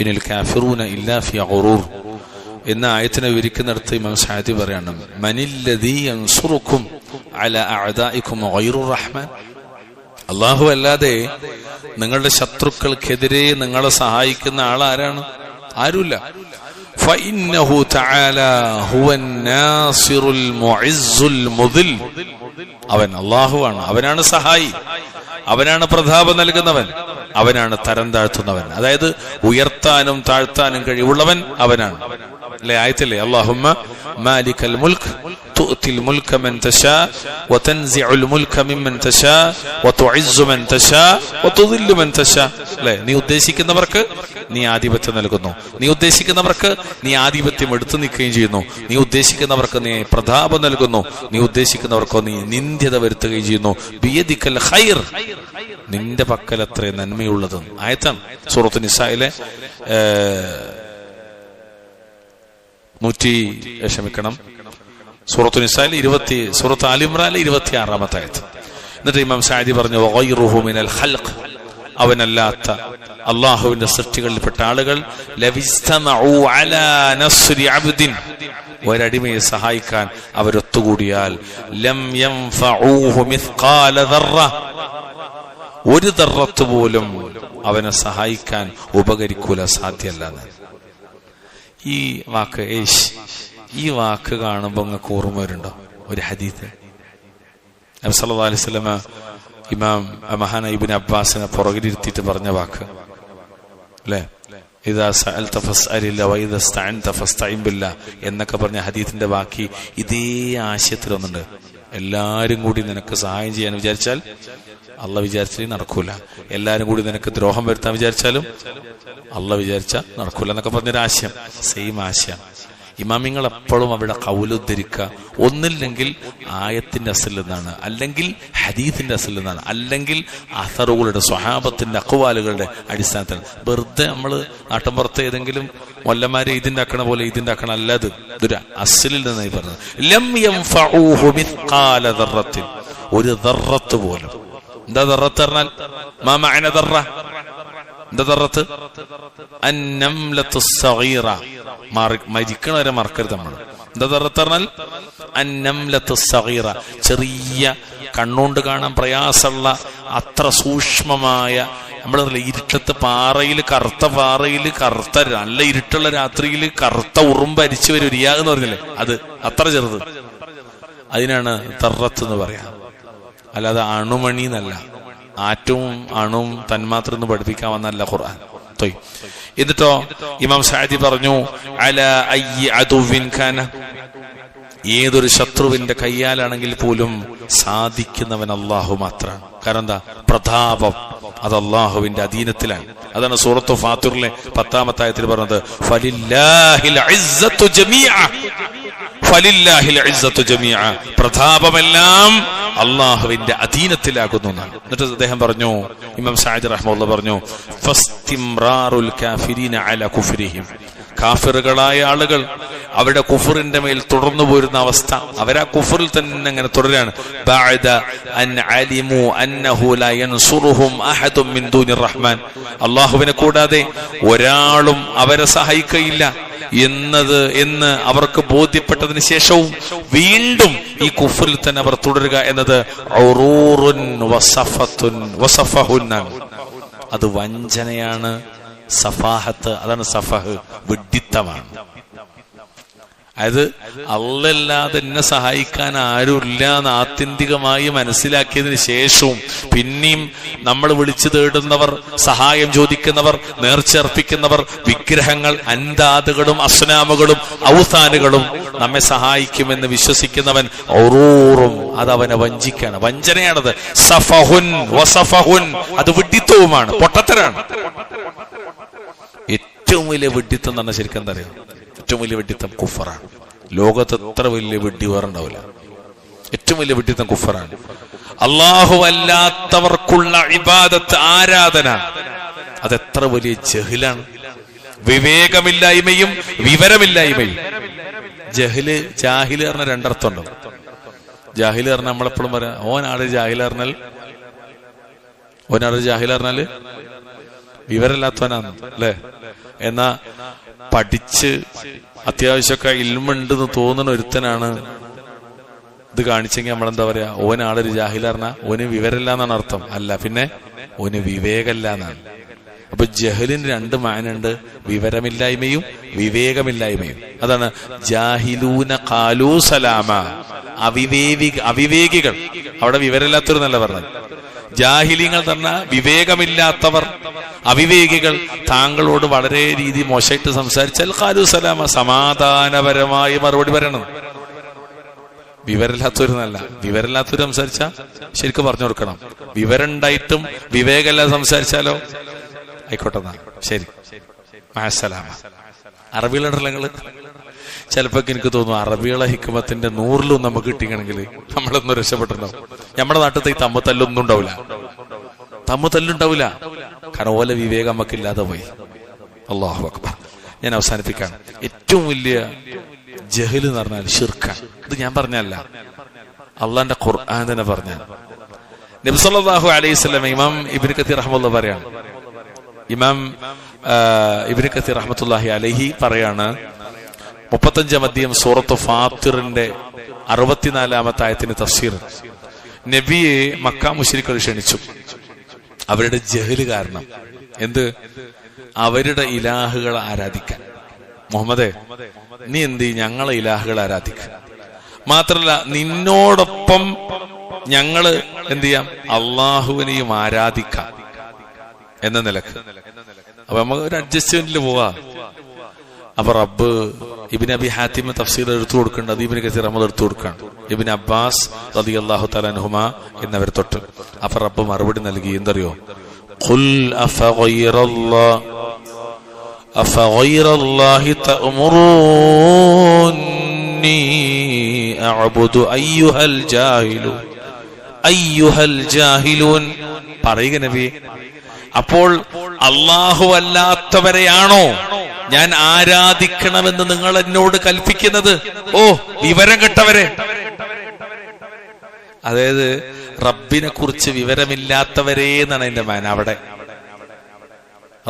ഇനിൽ കാഫിറൂന ഇല്ലാ ഫീ ഗുറൂർ എന്ന ആയത്തിനെ വിവരിക്കുന്നിടത്ത് ഇമാം സഅദി പറയാണ്, മനില്ലദീ യൻസുറുക്കും അലാ അഅദാഇക്കും ഗൈറുർ റഹ്മാൻ, അല്ലാഹു അല്ലാതെ നിങ്ങളുടെ ശത്രുക്കൾക്കെതിരെ നിങ്ങളെ സഹായിക്കുന്ന ആളാരാണ്? ആരുമില്ല. ഫഇന്നഹു തആലാ ഹുവൻ നാസിറുൽ മുഇസ്സുൽ മുദിൽ, അവൻ അല്ലാഹുവാണ്, അവനാണ് സഹായി, അവനാണ് പ്രതാപം നൽകുന്നവൻ, അവനാണ് തരം താഴ്ത്തുന്നവൻ. അതായത് ഉയർത്താനും താഴ്ത്താനും കഴിവുള്ളവൻ അവനാണ്. അല്ലെ ആയത്തില്ലേ, അല്ലാഹുമ്മ മാലിക്കൽ മുൽക്ക് തുഅ്തിൽ മുൽക മൻ തശാ വതൻസിഉൽ മുൽക മിമ്മൻ തശാ വതുഇസ്സു മൻ തശാ വതുദില്ലു മൻ തശാ. അല്ലെ, നീ ഉദ്ദേശിക്കുന്നവർക്ക് നീ ആധിപത്യം നൽകുന്നു, നീ ഉദ്ദേശിക്കുന്നവർക്ക് നീ ആധിപത്യം എടുത്തു നിൽക്കുകയും ചെയ്യുന്നു, നീ ഉദ്ദേശിക്കുന്നവർക്ക് നീ പ്രതാപം നൽകുന്നു, നീ ഉദ്ദേശിക്കുന്നവർക്കോ നീ നിന്ദ്യത വരുത്തുകയും ചെയ്യുന്നു. ബിയദിക്കൽ ഖൈർ, നിന്റെ പക്കൽ അത്രേ നന്മയുള്ളത്. ആയത്താണ് സൂറത്തു നിസായിലെ 100 സൂറത്തു നിസായിലെ 20, സൂറത്ത് ആലി ഇമ്രാനിലെ 26-ാമത്തെ ആയത്ത്. എന്നിട്ട് ഇമാം സഅദി പറഞ്ഞു, വഗൈറുഹു മിനൽ ഖൽഖ്, അവനല്ലാത്ത അല്ലാഹുവിന്റെ സൃഷ്ടികളിൽപ്പെട്ട ആളുകൾ ലവിസ്തമഉ അലാ നസ്രി അബ്ദിൻ, ഒരടിമയെ സഹായിക്കാൻ അവരൊത്തുകൂടിയാൽ ലം യൻഫഉഹു മിസ്ഖാല ദർറ, ഒരു ദർറത്ത് പോലും അവനെ സഹായിക്കാൻ ഉപകരിക്കൂല, സാധ്യമല്ല. ഈ വാക്ക് ഈ വാക്ക് കാണുമ്പോൾ നിങ്ങൾക്ക് ഓർമ്മ വരുന്നുണ്ടോ? ഒരു ഹദീസ് നബി സല്ലല്ലാഹു അലൈഹി വസല്ലം ഇമാം മഹാനായ ഇബ്നു അബ്ബാസിനെ പുറകിലിരുത്തിയിട്ട് പറഞ്ഞ വാക്ക് അല്ലേ, ഇദാ സഅൽത ഫസ്അലില്ലാ വഇദാ ഇസ്തഅൻത ഫസ്തഇൻ ബില്ലാ എന്നൊക്കെ പറഞ്ഞ ഹദീസിന്റെ ബാക്കി ഇതേ ആശയത്തിലൊന്നുണ്ട്. എല്ലാരും കൂടി നിനക്ക് സഹായം ചെയ്യാൻ വിചാരിച്ചാൽ അള്ളാഹ് വിചാരിച്ചാൽ നടക്കൂല, എല്ലാരും കൂടി നിനക്ക് ദ്രോഹം വരുത്താൻ വിചാരിച്ചാലും അള്ളാഹ് വിചാരിച്ചാൽ നടക്കൂല എന്നൊക്കെ പറഞ്ഞൊരു ആശയം, സെയിം ആശയം. ഇമാമിങ്ങൾ എപ്പോഴും അവിടെ ഖൗൽ ഉദ്ധരിക്കുക ഒന്നില്ലെങ്കിൽ ആയത്തിന്റെ അസ്ലിൽ നിന്നാണ്, അല്ലെങ്കിൽ ഹദീസിന്റെ അസ്ലിൽ നിന്നാണ്, അല്ലെങ്കിൽ അസറുകളുടെ സ്വഹാബത്തിന്റെ അഖ്വാലുകളുടെ അടിസ്ഥാനത്തിൽ. വെറുതെ നമ്മൾ നാട്ടിൻപുറത്ത് ഏതെങ്കിലും മൊല്ലന്മാരെ ഇതിന്റെ ആക്കണ പോലെ ഇതിന്റെ ആക്കണ അല്ലാതെ ഇതൊരു അസ്ലിൽ നിന്നായി പറഞ്ഞത്. ലം യൻഫഉഹു മിസ്ഖാല ദർറത്തിൻ, ഒരു ദർറത്ത് പോലും. എന്താ ദർറത്ത് പറഞ്ഞാൽ? മാ മഅന ദർറ, എന്താ ദർറത്ത്? അന്നംലത്തു സഗീറ, മരിക്കണവരെ മറക്കരുത് നമ്മൾ. എന്താ ദർറത്ത് പറഞ്ഞാൽ? അന്നംലത്തു സഗീറ, ചെറിയ കണ്ണുകൊണ്ട് കാണാൻ പ്രയാസമുള്ള അത്ര സൂക്ഷ്മമായ, നമ്മളറിയില്ല ഇരുട്ടത്ത് പാറയിൽ, കറുത്ത പാറയിൽ, കറുത്ത നല്ല ഇരുട്ടുള്ള രാത്രിയിൽ കറുത്ത ഉറുമ്പ് അരിച്ചു വരും എന്ന് പറഞ്ഞില്ലേ, അത് അത്ര ചെറുത്, അതിനാണ് ദർറത്ത് എന്ന് പറയാ. അല്ലാതെ അണുമണി എന്നല്ല, ആറ്റവും അണുവും തന്മാത്രം എന്ന് പഠിപ്പിക്കാമെന്നല്ല ഖുർആൻ. എന്നിട്ടോ ഇമാം സഅദി പറഞ്ഞു, അലാ അയ്യി അദുവിൻ കാന, ഏതൊരു ശത്രുവിന്റെ കയ്യാലാണെങ്കിൽ പോലും സാധിക്കുന്നവൻ അല്ലാഹു മാത്രമാണ്. കാരണം എന്താ? പ്രതാപം അത് അല്ലാഹുവിന്റെ അധീനത്തിലാണ്. അതാണ് സൂറത്തു ഫാത്തിറിലെ 10-ാമത്തെ ആയത്തിൽ പറഞ്ഞത്, ഫലില്ലാഹിൽ ഇസ്സത്തു ജമീഅ, ഫലില്ലാഹിൽ ഇസ്സത്തു ജമീഅ, പ്രതാപമെല്ലാം അള്ളാഹുവിന്റെ അധീനത്തിലാകുന്നു എന്നാണ്. എന്നിട്ട് അദ്ദേഹം പറഞ്ഞു, ഇമാം സഅദി റഹ്മത്തുള്ളാഹി പറഞ്ഞു, ഫസ്തിംറാറുൽ കാഫിരീന അലാ കുഫ്രിഹിം, കാഫിറുകളായ ആളുകൾ അവരുടെ കുഫറിന്റെ മേൽ തുടർന്നു പോരുന്ന അവസ്ഥ, അവരാ കുഫറിൽ തന്നെ അങ്ങനെ തുടരാണ്. ബഅദ അൻ അലിമു അന്നഹു ലാ യൻസുറുഹും അഹദും മിൻ ദൂനിർ റഹ്മാൻ, അല്ലാഹുവിനെ കൂടാതെ ഒരാളും അവരെ സഹായിക്കുകയില്ല എന്ന് അവർക്ക് ബോധ്യപ്പെട്ടതിന് ശേഷവും വീണ്ടും ഈ കുഫറിൽ തന്നെ അവർ തുടരുക എന്നത് ഉറൂറുൻ വസഫത്തുൻ വസഫഹുൻ, അത് വഞ്ചനയാണ്. സഫാഹത്ത്, അതാണ് സഫഹ്, വിഡ്ഢിത്തമാണ്. അതായത് അല്ലാതെ എന്നെ സഹായിക്കാൻ ആരുമില്ല എന്ന് ആത്യന്തികമായി മനസ്സിലാക്കിയതിന് ശേഷവും പിന്നെയും നമ്മൾ വിളിച്ചു തേടുന്നവർ, സഹായം ചോദിക്കുന്നവർ, നേർച്ചർപ്പിക്കുന്നവർ, വിഗ്രഹങ്ങൾ, അൻദാദുകളും അസ്നാമുകളും ഔസാനുകളും നമ്മെ സഹായിക്കുമെന്ന് വിശ്വസിക്കുന്നവൻ ഔറൂറും, അത് അവനെ വഞ്ചിക്കാണ്, വഞ്ചനയാണത്. സഫഹുൻ വസഫഹുൻ, അത് വിഡ്ഢിത്തവുമാണ്, പൊട്ടത്തരാണ്. ഏറ്റവും വലിയ വിഡ്ഢിത്തം തന്നെ ശരിക്കും എന്താ അറിയാം? ഏറ്റവും വലിയ വിഡ്ഢിത്തം കുഫറാണ്. ലോകത്ത് എത്ര വലിയ വിഡ്ഢി വേറുണ്ടാവില്ല. ഏറ്റവും വലിയ വിഡ്ഢിത്തം കുഫറാണ്. അല്ലാഹു അല്ലാത്തവർക്കുള്ള ഇബാദത്ത്, ആരാധന, അതെത്ര വലിയ ജഹിലാണ്. വിവേകമില്ലായ്മയും വിവരമില്ലായ്മയും. ജാഹില് പറഞ്ഞ രണ്ടർത്ഥമുണ്ടോ? ജാഹില് പറഞ്ഞാൽ നമ്മളെപ്പോഴും പറയാം, ഓനാള് ജാഹില് പറഞ്ഞാൽ വിവരമില്ലാത്തവനാണ് അല്ലേ? എന്നാ പഠിച്ച് അത്യാവശ്യമൊക്കെ ഇൽമുണ്ടെന്ന് തോന്നുന്ന ഒരുത്തനാണ് ഇത് കാണിച്ചെങ്കിൽ നമ്മളെന്താ പറയാ? ഓനാളൊരു ജാഹിൽ പറഞ്ഞാൽ ഓന് വിവരമില്ല എന്നാണ് അർത്ഥം. അല്ല, പിന്നെ ഓന് വിവേകമില്ല എന്നാണ്. അപ്പൊ ജഹലിന് രണ്ട് മാനുണ്ട്, വിവരമില്ലായ്മയും വിവേകമില്ലായ്മയും. അതാണ് ജാഹിലൂന ഖാലൂ സലാമ, അവിവേകികൾ. അവിടെ വിവരമില്ലാത്തവർ എന്നല്ല പറഞ്ഞത്. ജാഹിലിങ്ങൾ പറഞ്ഞ വിവേകമില്ലാത്തവർ, അവിവേകികൾ താങ്കളോട് വളരെ രീതി മോശമായിട്ട് സംസാരിച്ചാൽ ഖാലൂ സലാമ, സമാധാനപരമായി മറുപടി പറയണം. വിവരമില്ലാത്തവരെന്നല്ല, വിവരമില്ലാത്തവർ സംസാരിച്ചാ ശരിക്കും പറഞ്ഞു കൊടുക്കണം. വിവരം ഉണ്ടായിട്ടും വിവേകമില്ലാതെ സംസാരിച്ചാലോ ആയിക്കോട്ടെ, ശരി, മഅസ്സലാമ. അറബികളുണ്ടല്ലോ നിങ്ങള്, ചിലപ്പോ എനിക്ക് തോന്നുന്നു അറബികളെ ഹിക്മത്തിന്റെ 100ലും നമുക്ക് കിട്ടിക്കണമെങ്കിൽ നമ്മളൊന്നും രക്ഷപ്പെട്ടിട്ടുണ്ടാവും. നമ്മുടെ നാട്ടിലത്തെ ഈ തമ്മിലൊന്നും ഉണ്ടാവില്ല, തമ്മിലുണ്ടാവില്ല. കാരണം ഓല വിവേകം നമുക്കില്ലാതെ പോയി. അല്ലാഹു അക്ബർ. ഞാൻ അവസാനിപ്പിക്കാണ്. ഏറ്റവും വലിയ ജഹല് എന്ന് പറഞ്ഞാൽ ശിർക്കാണ്. ഇത് ഞാൻ പറഞ്ഞല്ല, അള്ളാന്റെ ഖുർആൻ തന്നെ പറഞ്ഞ. നബി സല്ലല്ലാഹു അലൈഹി വസല്ലം ഇമാം ഇബ്നു കസീർ റഹ്മത്തുള്ളാഹി പറയാണ്, ഇമാം ഇബ്നു കസീർ റഹ്മത്തുള്ളാഹി അലൈഹി പറയാണ്, 35 അധ്യായം സൂറത്ത് ഫാത്തിറിന്റെ 64-ാമത്തെ ആയത്തിന് തഫ്സീർ. നബിയെ മക്ക മുശ്രിക്കുകൾ ക്ഷണിച്ചു, അവരുടെ ജഹല് കാരണം. എന്ത്? അവരുടെ ഇലാഹുകളെ ആരാധിക്കാൻ. മുഹമ്മദേ, നീ എന്ത് ചെയ്യും? ഞങ്ങളെ ഇലാഹുകളെ ആരാധിക്കാൻ മാത്രല്ല, നിന്നോടൊപ്പം ഞങ്ങള് എന്ത് ചെയ്യാം? അള്ളാഹുവിനെയും ആരാധിക്കാം എന്ന നിലക്ക്. അപ്പൊ നമുക്ക് ഒരു അഡ്ജസ്റ്റ്മെന്റിൽ പോവാ. അപ്പൊ റബ്ബ് ഇബ്നു അബി ഹാത്തിം തഫ്സീർ എടുത്തു കൊടുക്കേണ്ടത്, അത് ഇബ്നു കസീർ അഹ്മദ് എടുത്തു കൊടുക്കാണ്, ഇബ്നു അബ്ബാസ് റളിയല്ലാഹു തആല അൻഹുമാ എന്നിവർ തൊട്ട്. അപ്പൊ റബ്ബ് മറുപടി നൽകി, എന്തറിയോ? ഖുൽ അഫഗൈറല്ലാഹി തഅമുറൂനി അഅ്ബുദു അയ്യുഹൽ ജാഹിലൂൻ. പറയുക നബി, അപ്പോൾ അല്ലാഹു അല്ലാത്തവരെയാണോ ഞാൻ ആരാധിക്കണമെന്ന് നിങ്ങൾ എന്നോട് കൽപ്പിക്കുന്നത്? ഓ വിവരം കെട്ടവരെ. അതായത് റബ്ബിനെ കുറിച്ച് വിവരമില്ലാത്തവരെ എന്നാണ് എന്റെ മാന. അവിടെ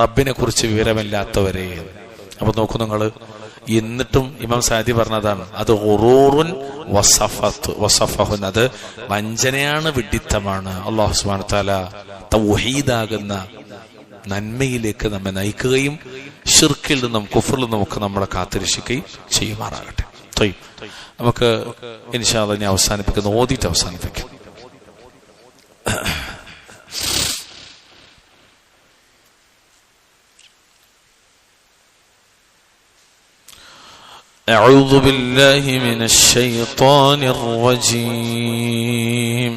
റബ്ബിനെ കുറിച്ച് വിവരമില്ലാത്തവരെ. അപ്പൊ നോക്കൂ നിങ്ങൾ, എന്നിട്ടും ഇമാം സാദി പറഞ്ഞതാണ്, അത് ഖുറൂറുൻ വസഫഹുൻ, അത് വഞ്ചനയാണ്, വിഡ്ഢിത്തമാണ്. അല്ലാഹു സുബ്ഹാനഹു വ തആല തൗഹീദാകുന്ന നന്മയിലേക്ക് നമ്മെ നയിക്കുകയും ശിർക്കിൽ നിന്നും കുഫറിൽ നിന്നും ഒക്കെ നമ്മളെ കാത്തുരക്ഷിക്കുകയും ചെയ്യുമാറാകട്ടെ. നമുക്ക് ഇൻഷാ അല്ലാഹ് ഇനി അവസാനിപ്പിക്കുന്നു, ഓതിയിട്ട് അവസാനിപ്പിക്കും. أعوذ بالله من الشيطان الرجيم.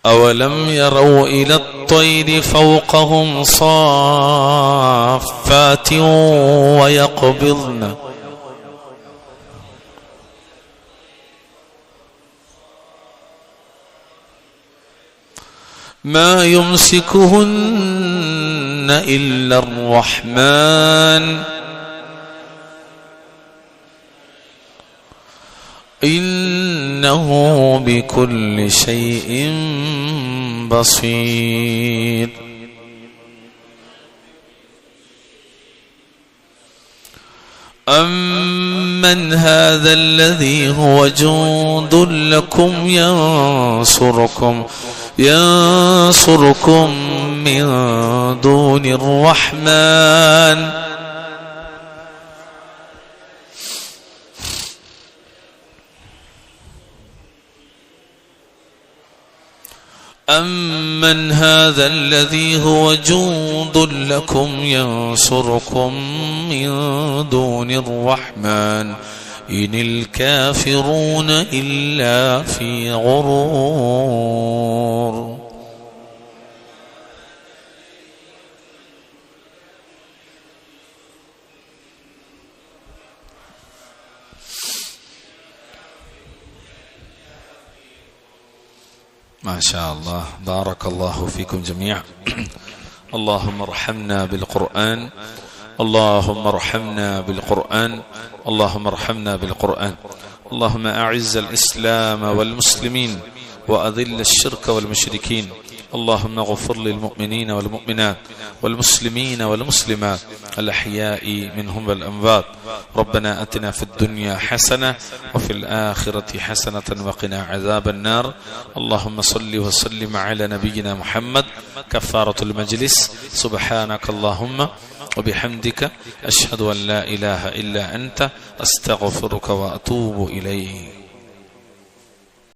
أولم يروا إلى الطير فوقهم صافات ويقبضن ما يمسكهن إلا الرحمن إنه بكل شيء بصير أمن هذا الذي هو جند لكم ينصركم من دون الرحمن أمن هذا الذي هو جند لكم ينصركم من دون الرحمن إن الكافرون إلا في غرور. ما شاء الله بارك الله فيكم جميعا. اللهم ارحمنا بالقرآن اللهم ارحمنا بالقرآن اللهم ارحمنا بالقرآن. اللهم أعز الإسلام والمسلمين وأذل الشرك والمشركين. اللهم اغفر للمؤمنين والمؤمنات والمسلمين والمسلمات الأحياء منهم والأموات. ربنا أتنا في الدنيا حسنة وفي الآخرة حسنة وقنا عذاب النار. اللهم صل وسلم على نبينا محمد. كفارة المجلس سبحانك اللهم وبحمدك أشهد أن لا إله إلا أنت أستغفرك وأتوب إليك.